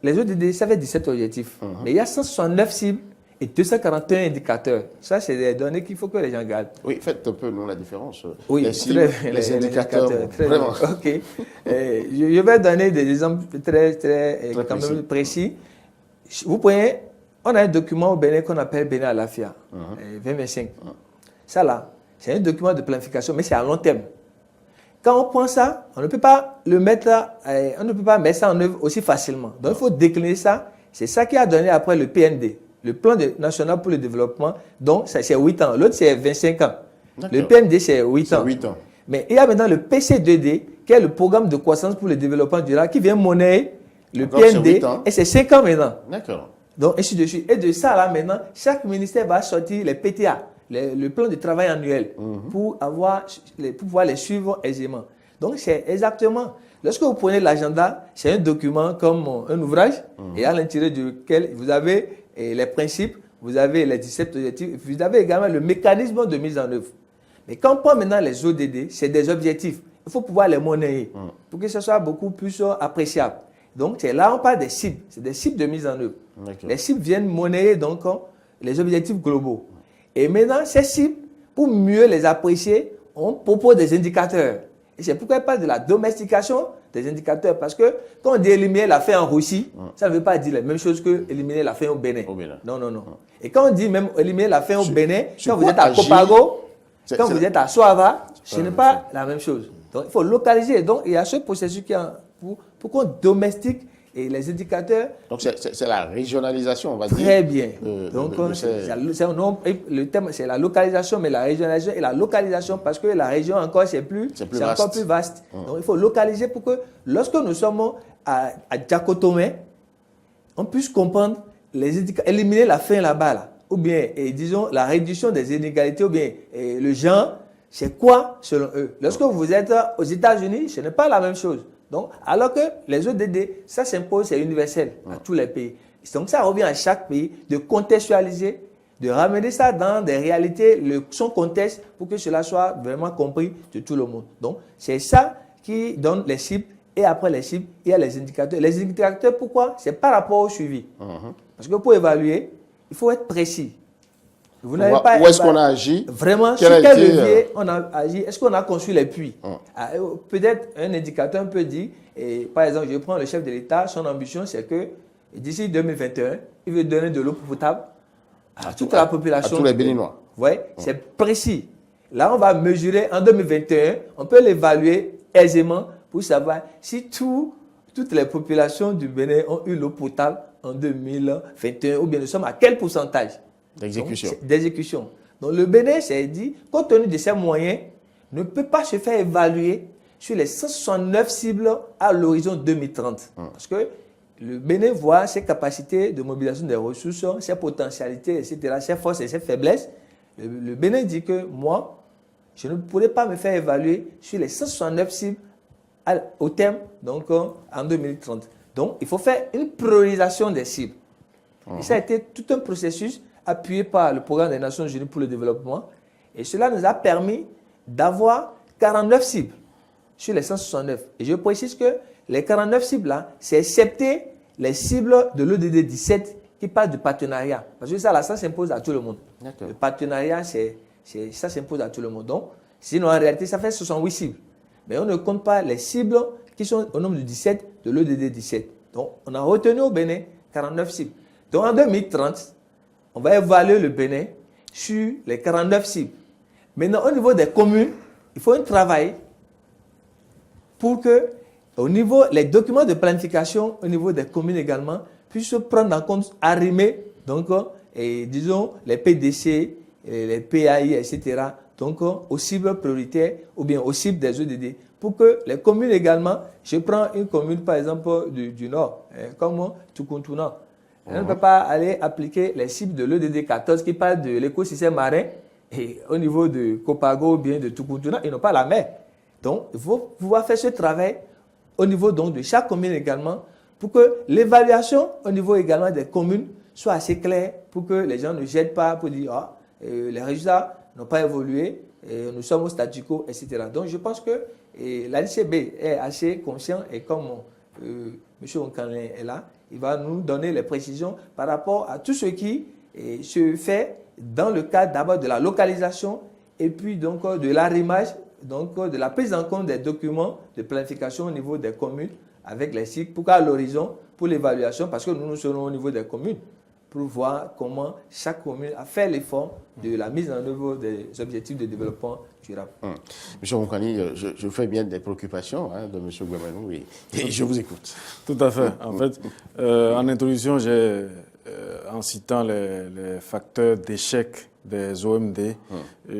les ODD, ça fait 17 objectifs. Mais il y a 169 cibles et 241 indicateurs. Ça, c'est des données qu'il faut que les gens gardent. Oui, faites un peu nous, la différence. Oui, les cibles, les indicateurs. Vraiment. OK. Je vais donner des exemples très quand même précis. Vous prenez, on a un document au Bénin qu'on appelle Bénin à l'Afia, 2025. Ça là, c'est un document de planification, mais c'est à long terme. Quand on prend ça, on ne peut pas mettre ça en œuvre aussi facilement. Donc, il faut décliner ça. C'est ça qui a donné après le PND, le Plan national pour le développement. Donc, c'est 8 ans. L'autre, c'est 25 ans. Le PND, c'est 8 ans. Mais il y a maintenant le PC2D, qui est le programme de croissance pour le développement durable, qui vient monnayer le PND. Et c'est 5 ans maintenant. D'accord. Donc, ainsi de suite. Et de ça, là, maintenant, chaque ministère va sortir les PTA. Le plan de travail annuel pour pouvoir les suivre aisément. Donc, c'est exactement, lorsque vous prenez l'agenda, c'est un document comme un ouvrage, et à l'intérieur duquel vous avez les principes, vous avez les 17 objectifs, vous avez également le mécanisme de mise en œuvre. Mais quand on prend maintenant les ODD, c'est des objectifs. Il faut pouvoir les monnayer pour que ce soit beaucoup plus appréciable. Donc, c'est là on parle des cibles. C'est des cibles de mise en œuvre. Les cibles viennent monnayer donc les objectifs globaux. Et maintenant, ces cibles, pour mieux les apprécier, on propose des indicateurs. Et c'est pourquoi il parle de la domestication des indicateurs. Parce que quand on dit éliminer la faim en Russie, ça ne veut pas dire la même chose que éliminer la faim au Bénin. Non, non, non. Et quand on dit même éliminer la faim au Bénin, quand vous êtes à Copago, quand vous êtes à Soava, ce n'est pas la même chose. Donc, il faut localiser. Donc, il y a ce processus qui est pour qu'on domestique et les indicateurs. Donc, c'est la régionalisation, on va dire. Très bien. Donc, le thème, c'est la localisation, mais la régionalisation et la localisation, parce que la région encore, c'est encore plus vaste. Donc, il faut localiser pour que lorsque nous sommes à Diakotomé, on puisse comprendre les indicateurs, éliminer la faim là-bas, là. Ou bien, disons, la réduction des inégalités, ou bien le genre, c'est quoi selon eux? Lorsque vous êtes aux États-Unis, ce n'est pas la même chose. Donc, alors que les ODD, ça s'impose, c'est universel à tous les pays. Donc, ça revient à chaque pays de contextualiser, de ramener ça dans des réalités, son contexte, pour que cela soit vraiment compris de tout le monde. Donc, c'est ça qui donne les cibles. Et après les cibles, il y a les indicateurs. Les indicateurs, pourquoi? C'est par rapport au suivi. Parce que pour évaluer, il faut être précis. Vous n'avez pas où est-ce qu'on a agi? Vraiment, sur quel levier on a agi? Est-ce qu'on a conçu les puits? Peut-être un indicateur peut dire, par exemple, je prends le chef de l'État, son ambition, c'est que d'ici 2021, il veut donner de l'eau potable à toute la population. À tous les Béninois. Vous voyez, c'est précis. Là, on va mesurer en 2021, on peut l'évaluer aisément pour savoir si toutes les populations du Bénin ont eu l'eau potable en 2021, ou bien nous sommes à quel pourcentage d'exécution. Donc le Bénin s'est dit, compte tenu de ces moyens, ne peut pas se faire évaluer sur les 169 cibles à l'horizon 2030. Parce que le Bénin voit ses capacités de mobilisation des ressources, ses potentialités, etc., ses forces et ses faiblesses. Le Bénin dit que moi, je ne pourrais pas me faire évaluer sur les 169 cibles au terme, donc en 2030. Donc, il faut faire une priorisation des cibles. Et ça a été tout un processus appuyé par le Programme des Nations Unies pour le développement. Et cela nous a permis d'avoir 49 cibles sur les 169. Et je précise que les 49 cibles-là, c'est excepté les cibles de l'ODD 17 qui parlent du partenariat. Parce que ça s'impose à tout le monde. Le partenariat, ça s'impose à tout le monde. Donc, sinon, en réalité, ça fait 68 cibles. Mais on ne compte pas les cibles qui sont au nombre de 17 de l'ODD 17. Donc, on a retenu au Bénin 49 cibles. Donc, en 2030, on va évaluer le Bénin sur les 49 cibles. Maintenant, au niveau des communes, il faut un travail pour que, au niveau, les documents de planification, au niveau des communes également, puissent prendre en compte, arrimer, donc, disons, les PDC, les PAI, etc., donc aux cibles prioritaires ou bien aux cibles des ODD. Pour que les communes également, je prends une commune par exemple du Nord, comme Tukuntuna. On ne peut pas aller appliquer les cibles de l'ODD 14 qui parlent de l'écosystème marin et au niveau de Copago ou bien de Tukuntuna, ils n'ont pas la mer. Donc, il faut pouvoir faire ce travail au niveau donc, de chaque commune également pour que l'évaluation au niveau également des communes soit assez claire pour que les gens ne jettent pas pour dire les résultats n'ont pas évolué, nous sommes au statu quo, etc. Donc, je pense que l'ANCB est assez conscient et comme M. Onkanlin est là, il va nous donner les précisions par rapport à tout ce qui se fait dans le cadre d'abord de la localisation et puis donc de l'arrimage, donc de la prise en compte des documents de planification au niveau des communes avec les cycles, pour qu'à l'horizon, pour l'évaluation, parce que nous serons au niveau des communes, pour voir comment chaque commune a fait l'effort de la mise en œuvre des objectifs de développement durable. Monsieur Moukani, je fais bien des préoccupations de M. Guamanou et je vous écoute. Tout à fait. En fait, en introduction, en citant les facteurs d'échec des OMD,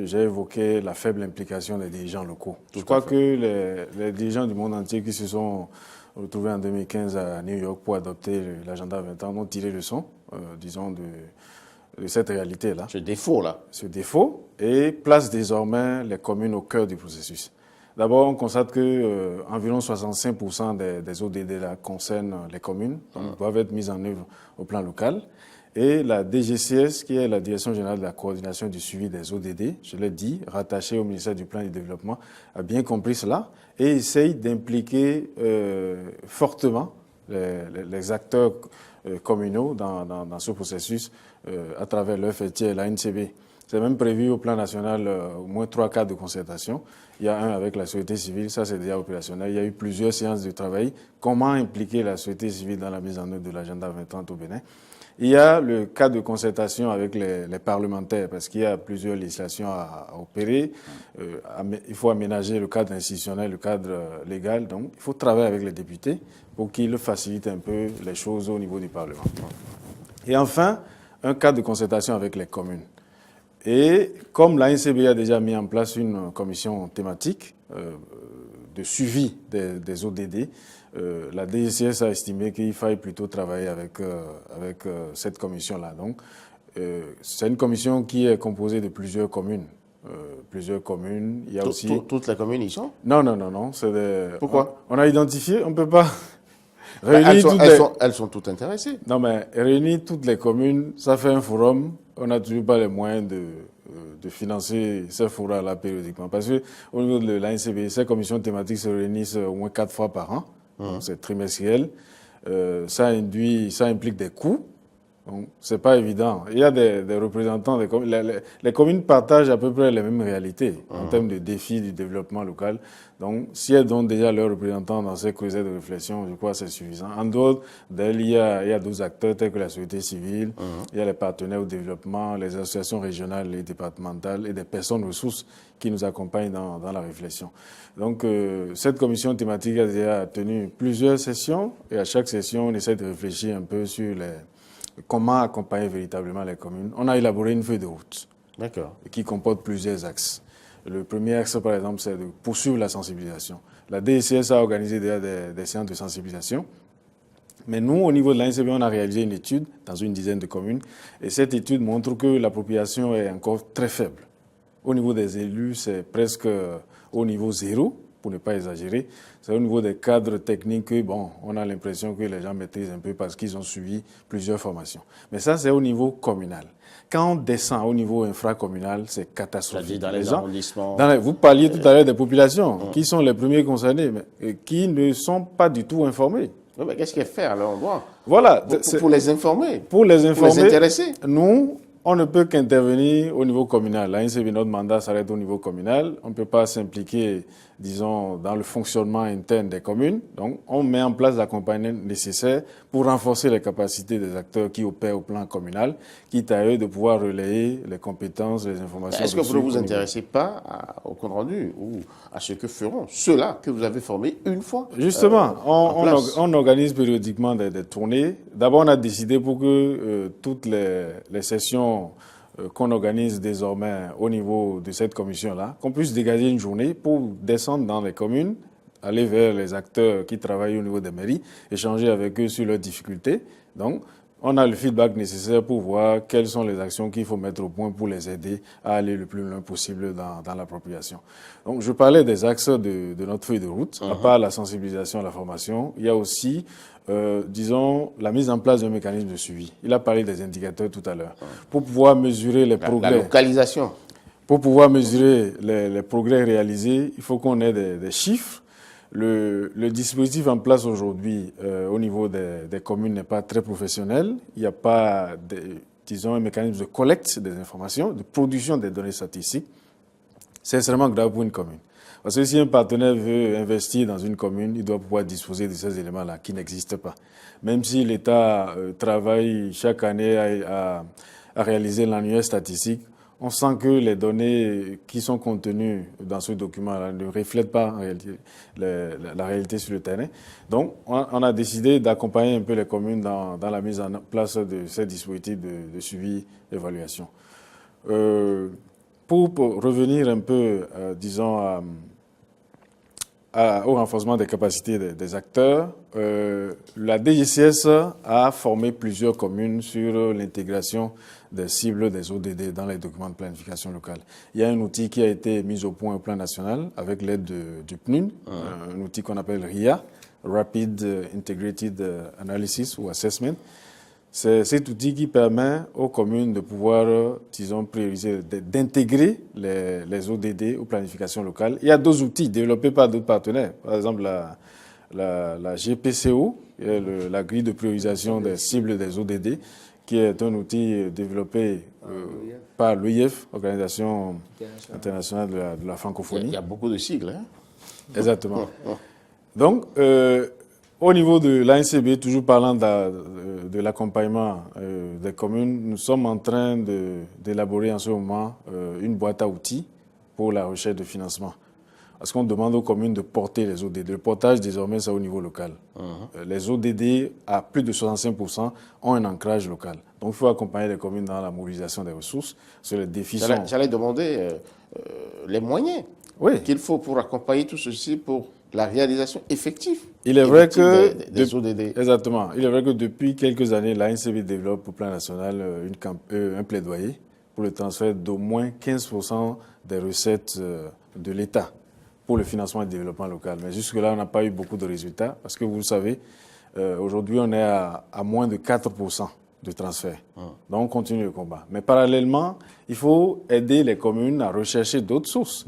j'ai évoqué la faible implication des dirigeants locaux. Je crois que les dirigeants du monde entier qui se sont retrouvés en 2015 à New York pour adopter l'agenda 20 ans ont tiré le son, disons, de cette réalité-là. Ce défaut-là. Ce défaut, et place désormais les communes au cœur du processus. D'abord, on constate que environ 65% des ODD là concernent les communes, donc doivent être mises en œuvre au plan local. Et la DGCS, qui est la Direction générale de la coordination du suivi des ODD, je l'ai dit, rattachée au ministère du Plan et du Développement, a bien compris cela et essaye d'impliquer fortement les acteurs communaux dans ce processus à travers l'EFETI et la NCB. C'est même prévu au plan national au moins 3 cadres de concertation. Il y a un avec la société civile, ça c'est déjà opérationnel. Il y a eu plusieurs séances de travail. Comment impliquer la société civile dans la mise en œuvre de l'agenda 2030 au Bénin? Il y a le cadre de concertation avec les parlementaires, parce qu'il y a plusieurs législations à opérer. Il faut aménager le cadre institutionnel, le cadre légal. Donc, il faut travailler avec les députés pour qu'ils facilitent un peu les choses au niveau du Parlement. Et enfin, un cadre de concertation avec les communes. Et comme l'ANCB a déjà mis en place une commission thématique de suivi des ODD, la DGCS a estimé qu'il faille plutôt travailler avec cette commission-là. Donc, c'est une commission qui est composée de plusieurs communes. Il y a aussi... Toutes les communes y sont? Non. Pourquoi? On a identifié, on ne peut pas... Elles sont toutes intéressées. Non, mais réunir toutes les communes, ça fait un forum. On n'a toujours pas les moyens de financer ces forums-là périodiquement. Parce qu'au niveau de l'ANCB, ces commissions thématiques se réunissent au moins 4 fois par an. C'est trimestriel. Ça implique des coûts. Donc, c'est pas évident. Il y a des représentants des communes. Les communes partagent à peu près les mêmes réalités en termes de défis du développement local. Donc, si elles donnent déjà leurs représentants dans ces creusets de réflexion, je crois que c'est suffisant. En dehors d'elles, il y a d'autres acteurs tels que la société civile, il y a les partenaires au développement, les associations régionales et départementales et des personnes ressources qui nous accompagnent dans la réflexion. Donc, cette commission thématique a déjà tenu plusieurs sessions et à chaque session, on essaie de réfléchir un peu sur comment accompagner véritablement les communes. On a élaboré une feuille de route qui comporte plusieurs axes. Le premier axe, par exemple, c'est de poursuivre la sensibilisation. La DGCS a organisé déjà des séances de sensibilisation. Mais nous, au niveau de l'ANCB, on a réalisé une étude dans une dizaine de communes. Et cette étude montre que l'appropriation est encore très faible. Au niveau des élus, c'est presque au niveau 0, pour ne pas exagérer. C'est au niveau des cadres techniques que, on a l'impression que les gens maîtrisent un peu parce qu'ils ont suivi plusieurs formations. Mais ça, c'est au niveau communal. Quand on descend au niveau infracommunal, c'est catastrophique. Dans les arrondissements. Vous parliez tout à l'heure des populations, qui sont les premiers concernés, mais qui ne sont pas du tout informés. Oui, mais qu'est-ce qu'il faut faire alors? Voilà. Pour les informer. Pour les informer. Pour les intéresser. Nous, on ne peut qu'intervenir au niveau communal. L'ANCB, notre mandat s'arrête au niveau communal. On ne peut pas s'impliquer, disons, dans le fonctionnement interne des communes. Donc, on met en place l'accompagnement nécessaire pour renforcer les capacités des acteurs qui opèrent au plan communal, quitte à eux de pouvoir relayer les compétences, les informations. Est-ce que vous ne vous intéressez pas au compte rendu ou à ce que feront ceux-là que vous avez formés une fois? Justement, on organise périodiquement des tournées. D'abord, on a décidé pour que toutes les sessions qu'on organise désormais au niveau de cette commission-là, qu'on puisse dégager une journée pour descendre dans les communes, aller vers les acteurs qui travaillent au niveau des mairies, échanger avec eux sur leurs difficultés. Donc, on a le feedback nécessaire pour voir quelles sont les actions qu'il faut mettre au point pour les aider à aller le plus loin possible dans l'appropriation. Donc, je parlais des axes de notre feuille de route. À part la sensibilisation et la formation, il y a aussi, disons, la mise en place d'un mécanisme de suivi. Il a parlé des indicateurs tout à l'heure. Pour pouvoir mesurer les progrès. La localisation. Pour pouvoir mesurer les progrès réalisés, il faut qu'on ait des chiffres. Le dispositif en place aujourd'hui au niveau des communes n'est pas très professionnel. Il n'y a pas, disons, un mécanisme de collecte des informations, de production des données statistiques. C'est extrêmement grave pour une commune. Parce que si un partenaire veut investir dans une commune, il doit pouvoir disposer de ces éléments-là qui n'existent pas. Même si l'État travaille chaque année à réaliser l'annuaire statistique, on sent que les données qui sont contenues dans ce document-là ne reflètent pas en réalité, la réalité sur le terrain. Donc, on a décidé d'accompagner un peu les communes dans la mise en place de ces dispositifs de suivi et d'évaluation. Pour revenir un peu, disons, au renforcement des capacités des acteurs, la DGCS a formé plusieurs communes sur l'intégration des cibles des ODD dans les documents de planification locale. Il y a un outil qui a été mis au point au plan national avec l'aide du PNUD, un outil qu'on appelle RIA, Rapid Integrated Analysis ou Assessment. C'est cet outil qui permet aux communes de pouvoir, disons, prioriser, d'intégrer les ODD aux planifications locales. Il y a d'autres outils développés par d'autres partenaires. Par exemple, la GPCO, la grille de priorisation des cibles des ODD, qui est un outil développé par l'OIF, Organisation internationale de la francophonie. Il y a beaucoup de sigles. Hein? Exactement. Donc, au niveau de l'ANCB, toujours parlant de l'accompagnement des communes, nous sommes en train d'élaborer en ce moment une boîte à outils pour la recherche de financement. Parce qu'on demande aux communes de porter les ODD. Le portage, désormais, c'est au niveau local. Les ODD, à plus de 65%, ont un ancrage local. Donc, il faut accompagner les communes dans la mobilisation des ressources. Sur les défis sont... J'allais demander les moyens qu'il faut pour accompagner tout ceci pour la réalisation effective. Il est vrai que des ODD. Exactement. Il est vrai que depuis quelques années, l'ANCB développe au plan national un plaidoyer pour le transfert d'au moins 15% des recettes de l'État pour le financement et le développement local. Mais jusque-là, on n'a pas eu beaucoup de résultats parce que vous le savez, aujourd'hui, on est à moins de 4% de transfert. Donc, on continue le combat. Mais parallèlement, il faut aider les communes à rechercher d'autres sources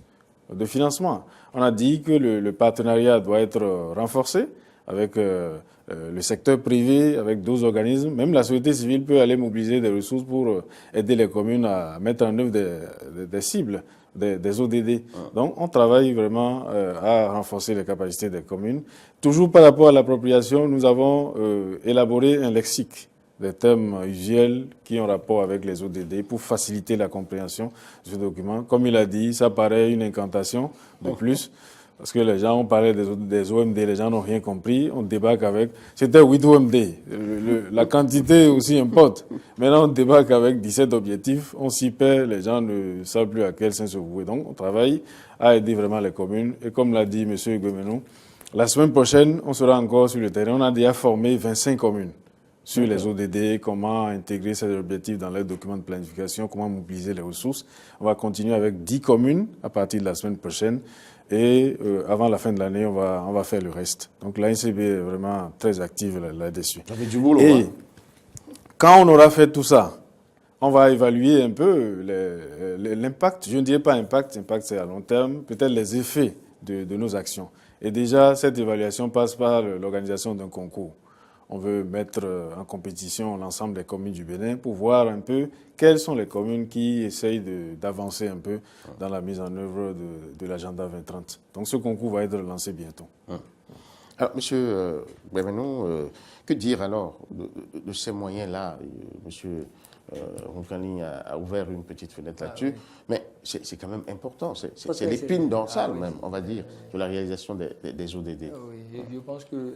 de financement. On a dit que le partenariat doit être renforcé avec le secteur privé, avec d'autres organismes. Même la société civile peut aller mobiliser des ressources pour aider les communes à mettre en œuvre des cibles, des ODD. Donc, on travaille vraiment à renforcer les capacités des communes. Toujours par rapport à l'appropriation, nous avons élaboré un lexique des thèmes usuels qui ont rapport avec les ODD pour faciliter la compréhension de ce document. Comme il a dit, ça paraît une incantation de plus, parce que les gens ont parlé des OMD, les gens n'ont rien compris, on débarque avec... C'était 8 OMD, la quantité aussi importe. Maintenant, on débarque avec 17 objectifs, on s'y perd, les gens ne savent plus à quel sens se vouer. Donc, on travaille à aider vraiment les communes. Et comme l'a dit M. Guémenou, la semaine prochaine, on sera encore sur le terrain. On a déjà formé 25 communes sur les ODD, comment intégrer ces objectifs dans les documents de planification, comment mobiliser les ressources. On va continuer avec 10 communes à partir de la semaine prochaine et avant la fin de l'année, on va faire le reste. Donc l'ANCB est vraiment très active là-dessus. Ça fait du boulot. Et quand on aura fait tout ça, on va évaluer un peu l'impact. Je ne dirais pas impact c'est à long terme, peut-être les effets de nos actions. Et déjà, cette évaluation passe par l'organisation d'un concours. On veut mettre en compétition l'ensemble des communes du Bénin pour voir un peu quelles sont les communes qui essayent d'avancer un peu dans la mise en œuvre de l'agenda 2030. Donc ce concours va être lancé bientôt. Alors, M. Guémenou, que dire alors de ces moyens-là? M. Roukani a ouvert une petite fenêtre là-dessus, mais c'est quand même important. C'est l'épine dorsale même, on va dire, de la réalisation des ODD. Oui, je pense que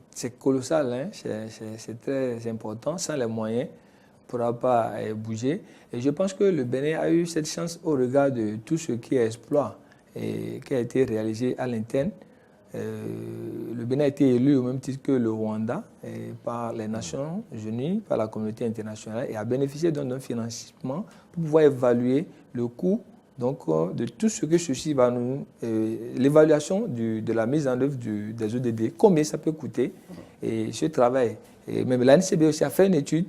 c'est colossal, hein? C'est très important. Sans les moyens, on ne pourra pas bouger. Et je pense que le Bénin a eu cette chance au regard de tout ce qui est exploit et qui a été réalisé à l'interne. Le Bénin a été élu au même titre que le Rwanda par les Nations Unies, par la communauté internationale et a bénéficié d'un financement pour pouvoir évaluer le coût de tout ce que ceci va nous... l'évaluation de la mise en œuvre des ODD, combien ça peut coûter. Et ce travail, et même l'ANCB aussi a fait une étude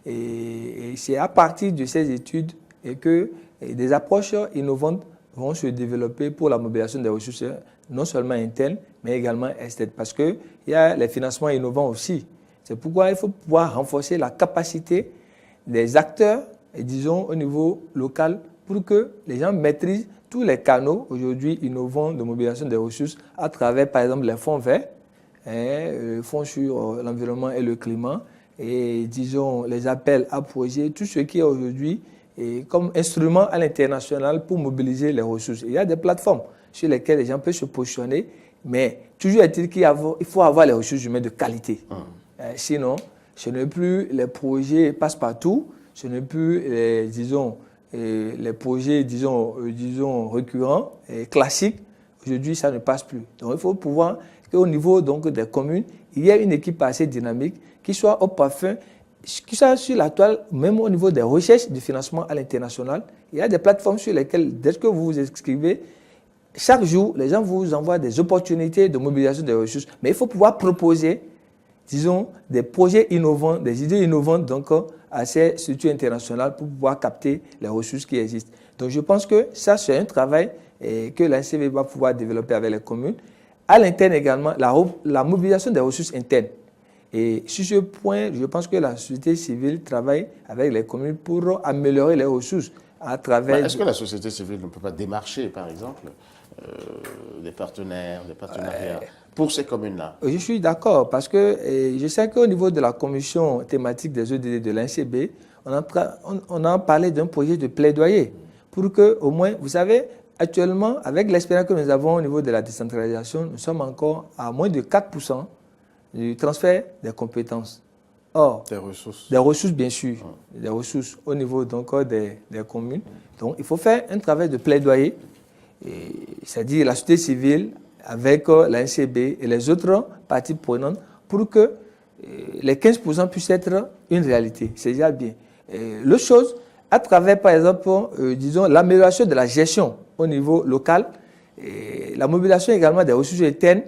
et c'est à partir de ces études que des approches innovantes vont se développer pour la mobilisation des ressources, non seulement internes, mais également externes. Parce qu'il y a les financements innovants aussi. C'est pourquoi il faut pouvoir renforcer la capacité des acteurs, et disons au niveau local, pour que les gens maîtrisent tous les canaux aujourd'hui innovants de mobilisation des ressources à travers, par exemple, les fonds verts, le fonds sur l'environnement et le climat, et disons les appels à projets, tout ce qui est aujourd'hui comme instrument à l'international pour mobiliser les ressources. Il y a des plateformes sur lesquelles les gens peuvent se positionner, mais toujours est-il qu'il faut avoir les ressources humaines de qualité. Sinon, ce n'est plus les projets passe-partout, ce n'est plus les projets, disons récurrents et classiques. Aujourd'hui, ça ne passe plus. Donc, il faut pouvoir qu'au niveau des communes, il y ait une équipe assez dynamique qui soit au parfum, qui soit sur la toile, même au niveau des recherches de financement à l'international. Il y a des plateformes sur lesquelles, dès que vous vous inscrivez, chaque jour, les gens vous envoient des opportunités de mobilisation des ressources. Mais il faut pouvoir proposer, disons, des projets innovants, des idées innovantes à ces structures internationales pour pouvoir capter les ressources qui existent. Donc je pense que ça, c'est un travail que l'ANCB va pouvoir développer avec les communes. À l'interne également, la mobilisation des ressources internes. Et sur ce point, je pense que la société civile travaille avec les communes pour améliorer les ressources à travers... Est-ce que la société civile ne peut pas démarcher, par exemple, des partenaires, des partenariats pour ces communes-là? Je suis d'accord parce que je sais qu'au niveau de la commission thématique des ODD de l'ANCB, on a parlé d'un projet de plaidoyer pour que, au moins, vous savez, actuellement, avec l'expérience que nous avons au niveau de la décentralisation, nous sommes encore à moins de 4% du transfert des compétences. Or, des ressources bien sûr, des ressources au niveau donc, des communes. Donc, il faut faire un travail de plaidoyer, c'est-à-dire la société civile avec l'ANCB et les autres parties prenantes pour que les 15% puissent être une réalité. C'est déjà bien. L'autre chose, à travers, par exemple, disons, l'amélioration de la gestion au niveau local, la mobilisation également des ressources internes,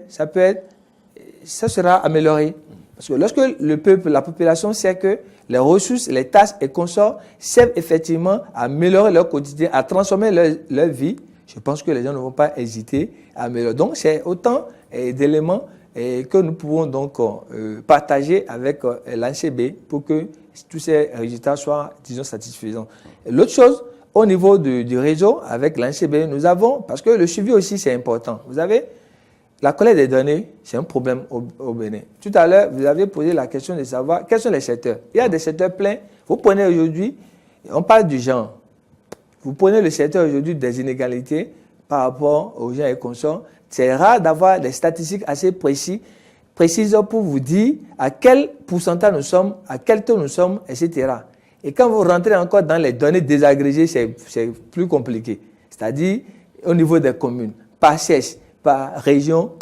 ça sera amélioré. Parce que lorsque le peuple, la population sait que les ressources, les tâches et consorts servent effectivement à améliorer leur quotidien, à transformer leur vie, je pense que les gens ne vont pas hésiter à améliorer. Donc, c'est autant d'éléments que nous pouvons donc partager avec l'ANCB pour que tous ces résultats soient, disons, satisfaisants. L'autre chose, au niveau du réseau, avec l'ANCB, nous avons, parce que le suivi aussi, c'est important. Vous avez la collecte des données, c'est un problème au Bénin. Tout à l'heure, vous avez posé la question de savoir quels sont les secteurs. Il y a des secteurs pleins. Vous prenez aujourd'hui, on parle du genre. Vous prenez le secteur aujourd'hui des inégalités par rapport aux gens et consorts. C'est rare d'avoir des statistiques assez précises pour vous dire à quel pourcentage nous sommes, à quel taux nous sommes, etc. Et quand vous rentrez encore dans les données désagrégées, c'est plus compliqué. C'est-à-dire au niveau des communes, par sexe, par région,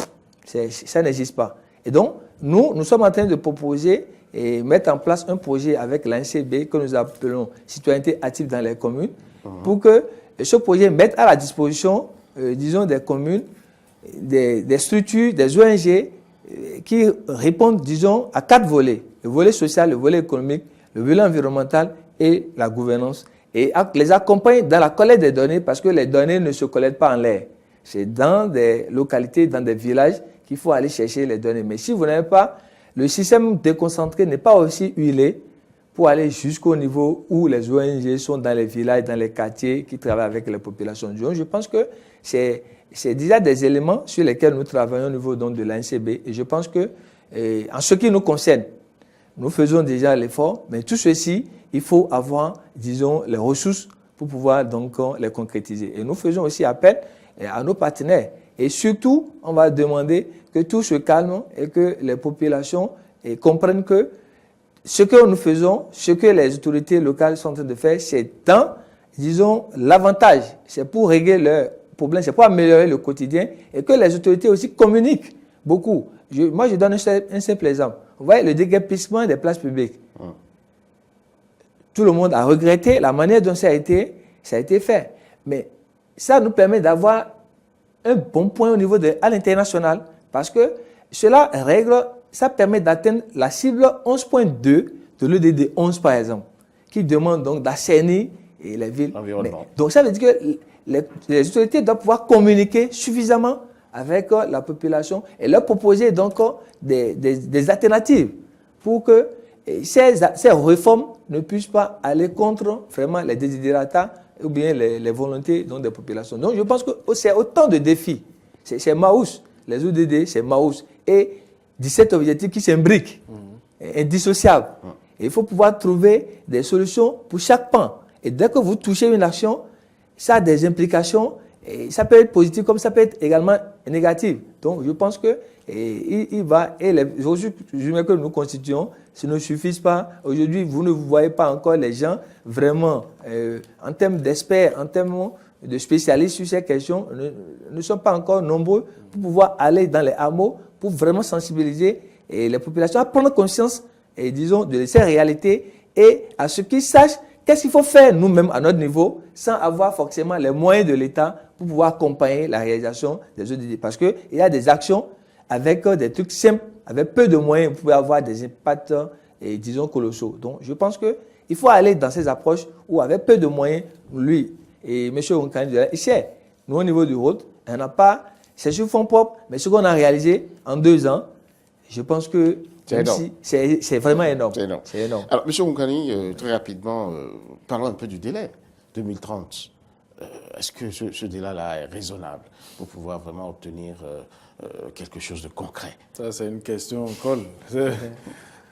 ça n'existe pas. Et donc, nous sommes en train de proposer et mettre en place un projet avec l'ANCB que nous appelons Citoyenneté active dans les communes, pour que ce projet mette à la disposition, disons, des communes, des structures, des ONG qui répondent, disons, à 4 volets. Le volet social, le volet économique, le volet environnemental et la gouvernance. Et les accompagner dans la collecte des données parce que les données ne se collectent pas en l'air. C'est dans des localités, dans des villages qu'il faut aller chercher les données. Mais si vous n'avez pas, le système déconcentré n'est pas aussi huilé pour aller jusqu'au niveau où les ONG sont dans les villages, dans les quartiers, qui travaillent avec les populations. Donc, je pense que c'est déjà des éléments sur lesquels nous travaillons au niveau donc, de l'ANCB. Et je pense que, en ce qui nous concerne, nous faisons déjà l'effort, mais tout ceci, il faut avoir, disons, les ressources pour pouvoir donc les concrétiser. Et nous faisons aussi appel à nos partenaires. Et surtout, on va demander que tout se calme et que les populations comprennent que ce que nous faisons, ce que les autorités locales sont en train de faire, c'est dans, disons, l'avantage. C'est pour régler leurs problèmes, c'est pour améliorer le quotidien et que les autorités aussi communiquent beaucoup. Moi, je donne un simple exemple. Vous voyez le déguerpissement des places publiques. Tout le monde a regretté la manière dont ça a été fait. Mais ça nous permet d'avoir un bon point au niveau à l'international parce que cela règle, ça permet d'atteindre la cible 11.2 de l'EDD 11 par exemple, qui demande donc d'assainir les villes. Donc ça veut dire que les autorités doivent pouvoir communiquer suffisamment avec la population et leur proposer donc des alternatives pour que ces réformes ne puissent pas aller contre vraiment les desiderata ou bien les volontés donc, des populations. Donc je pense que c'est autant de défis. C'est Maus, les ODD, c'est Maus. Et 17 objectifs qui s'imbriquent, indissociables. Et il faut pouvoir trouver des solutions pour chaque pan. Et dès que vous touchez une action, ça a des implications. Et ça peut être positif comme ça peut être également négatif. Donc je pense que il va, et les ressources humaines que nous constituons, ça ne suffisent pas. Aujourd'hui, vous ne voyez pas encore les gens vraiment, en termes d'experts, en termes de spécialistes sur ces questions, ne sont pas encore nombreux pour pouvoir aller dans les hameaux, pour vraiment sensibiliser les populations à prendre conscience, disons, de ces réalités et à ce qu'ils sachent qu'est-ce qu'il faut faire nous-mêmes à notre niveau sans avoir forcément les moyens de l'État pour pouvoir accompagner la réalisation des ODD. Parce qu'il y a des actions avec des trucs simples, avec peu de moyens, vous pouvez avoir des impacts, disons, colossaux. Donc, je pense qu'il faut aller dans ces approches où, avec peu de moyens, lui et M. Onkani, il sait, nous, au niveau du route, on n'a pas, c'est sur fonds propres, mais ce qu'on a réalisé en 2 ans, je pense que C'est Même énorme. si c'est vraiment énorme. C'est énorme. C'est énorme. Alors, M. Moukani, très rapidement, parlons un peu du délai, 2030. Est-ce que ce délai-là est raisonnable pour pouvoir vraiment obtenir quelque chose de concret? Ça, c'est une question colle.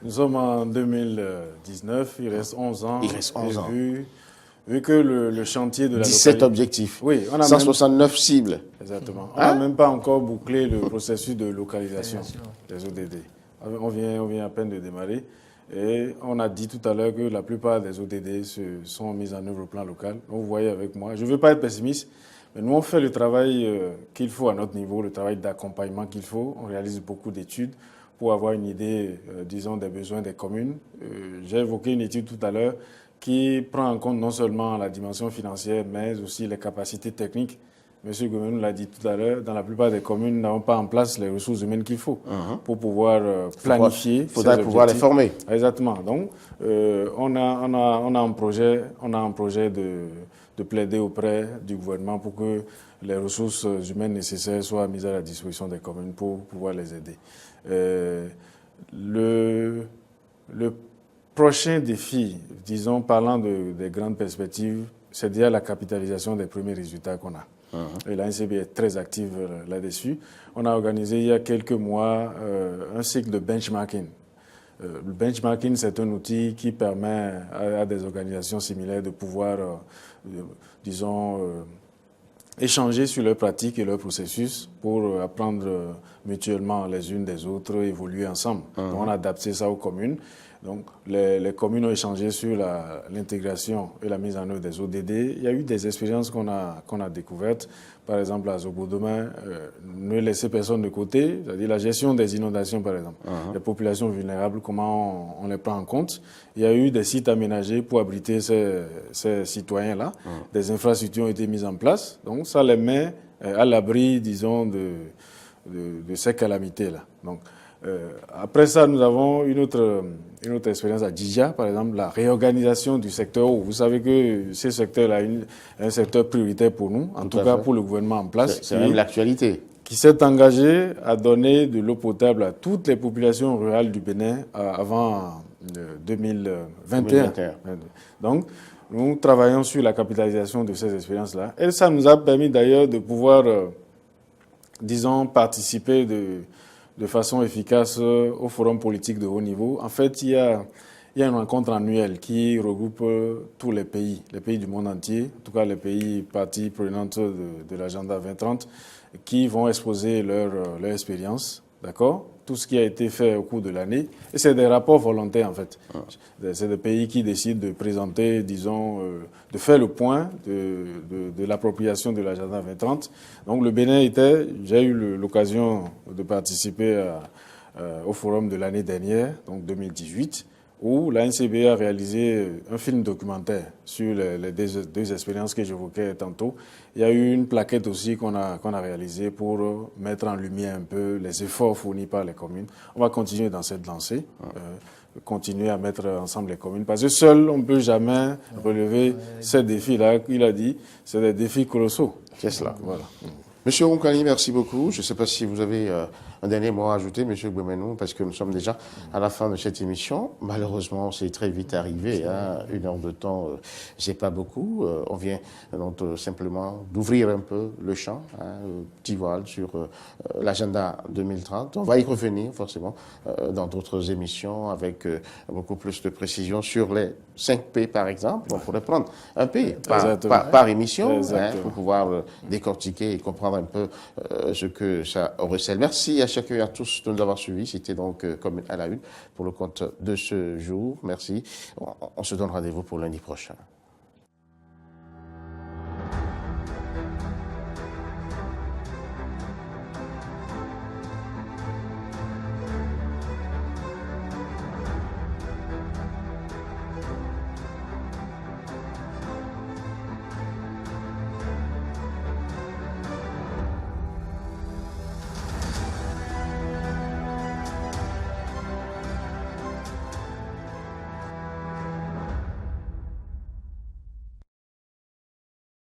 Nous sommes en 2019, il reste 11 ans. Il reste 11 Et ans. Vu que le chantier de la 17 localité... objectifs, Oui, on a 169 cibles. Exactement. On n'a même pas encore bouclé le processus de localisation des ODD. On vient à peine de démarrer. Et on a dit tout à l'heure que la plupart des ODD sont mises en œuvre au plan local. Donc, vous voyez avec moi, je ne veux pas être pessimiste, mais nous, on fait le travail qu'il faut à notre niveau, le travail d'accompagnement qu'il faut. On réalise beaucoup d'études pour avoir une idée, disons, des besoins des communes. J'ai évoqué une étude tout à l'heure qui prend en compte non seulement la dimension financière, mais aussi les capacités techniques. Monsieur Goumenou l'a dit tout à l'heure, dans la plupart des communes, nous n'avons pas en place les ressources humaines qu'il faut pour pouvoir planifier. Il faudrait pouvoir les former. Exactement. Donc, on a un projet de plaider auprès du gouvernement pour que les ressources humaines nécessaires soient mises à la disposition des communes pour pouvoir les aider. Le prochain défi, disons, parlant des grandes perspectives, c'est déjà la capitalisation des premiers résultats qu'on a. Et la NCB est très active là-dessus. On a organisé il y a quelques mois un cycle de benchmarking. Le benchmarking, c'est un outil qui permet à des organisations similaires de pouvoir, disons, échanger sur leurs pratiques et leurs processus pour apprendre mutuellement les unes des autres, évoluer ensemble. Donc, on a adapté ça aux communes. Donc, les communes ont échangé sur l'intégration et la mise en œuvre des ODD. Il y a eu des expériences qu'on a découvertes. Par exemple, à Zobodomain, ne laisser personne de côté, c'est-à-dire la gestion des inondations, par exemple. Les populations vulnérables, comment on les prend en compte. Il y a eu des sites aménagés pour abriter ces citoyens-là. Des infrastructures ont été mises en place. Donc, ça les met à l'abri, disons, de ces calamités-là. Donc, après ça, nous avons une autre expérience à Djidja, par exemple, la réorganisation du secteur eau. Vous savez que ce secteur-là est un secteur prioritaire pour nous, en tout cas pour le gouvernement en place. C'est même l'actualité. Qui s'est engagé à donner de l'eau potable à toutes les populations rurales du Bénin avant 2021. Donc, nous travaillons sur la capitalisation de ces expériences-là. Et ça nous a permis d'ailleurs de pouvoir, disons, participer de façon efficace au forum politique de haut niveau. En fait, il y a une rencontre annuelle qui regroupe tous les pays du monde entier, en tout cas les pays parties prenantes de l'agenda 2030, qui vont exposer leur expérience, d'accord ? Tout ce qui a été fait au cours de l'année. Et c'est des rapports volontaires, en fait. C'est des pays qui décident de présenter, disons, de faire le point de l'appropriation de l'agenda 2030. Donc le Bénin j'ai eu l'occasion de participer au forum de l'année dernière, donc 2018, où la NCB a réalisé un film documentaire sur les deux expériences que j'évoquais tantôt. Il y a eu une plaquette aussi qu'on a réalisée pour mettre en lumière un peu les efforts fournis par les communes. On va continuer dans cette lancée, continuer à mettre ensemble les communes, parce que seul on ne peut jamais relever ces défis-là. Il a dit, c'est des défis colossaux. C'est cela. Voilà. Monsieur Moukani, merci beaucoup. Je ne sais pas si vous avez un dernier mot à ajouter, Monsieur Goumenou, parce que nous sommes déjà à la fin de cette émission. Malheureusement, c'est très vite arrivé. 1 heure de temps, c'est pas beaucoup. On vient donc simplement d'ouvrir un peu le champ, petit voile sur l'agenda 2030. On va y revenir forcément dans d'autres émissions avec beaucoup plus de précision sur les 5 P par exemple. On pourrait prendre un P par émission pour pouvoir décortiquer et comprendre un peu ce que ça recèle. Merci à chacun et à tous de nous avoir suivis. C'était donc Commune à la Une pour le compte de ce jour. Merci. On se donne rendez-vous pour lundi prochain.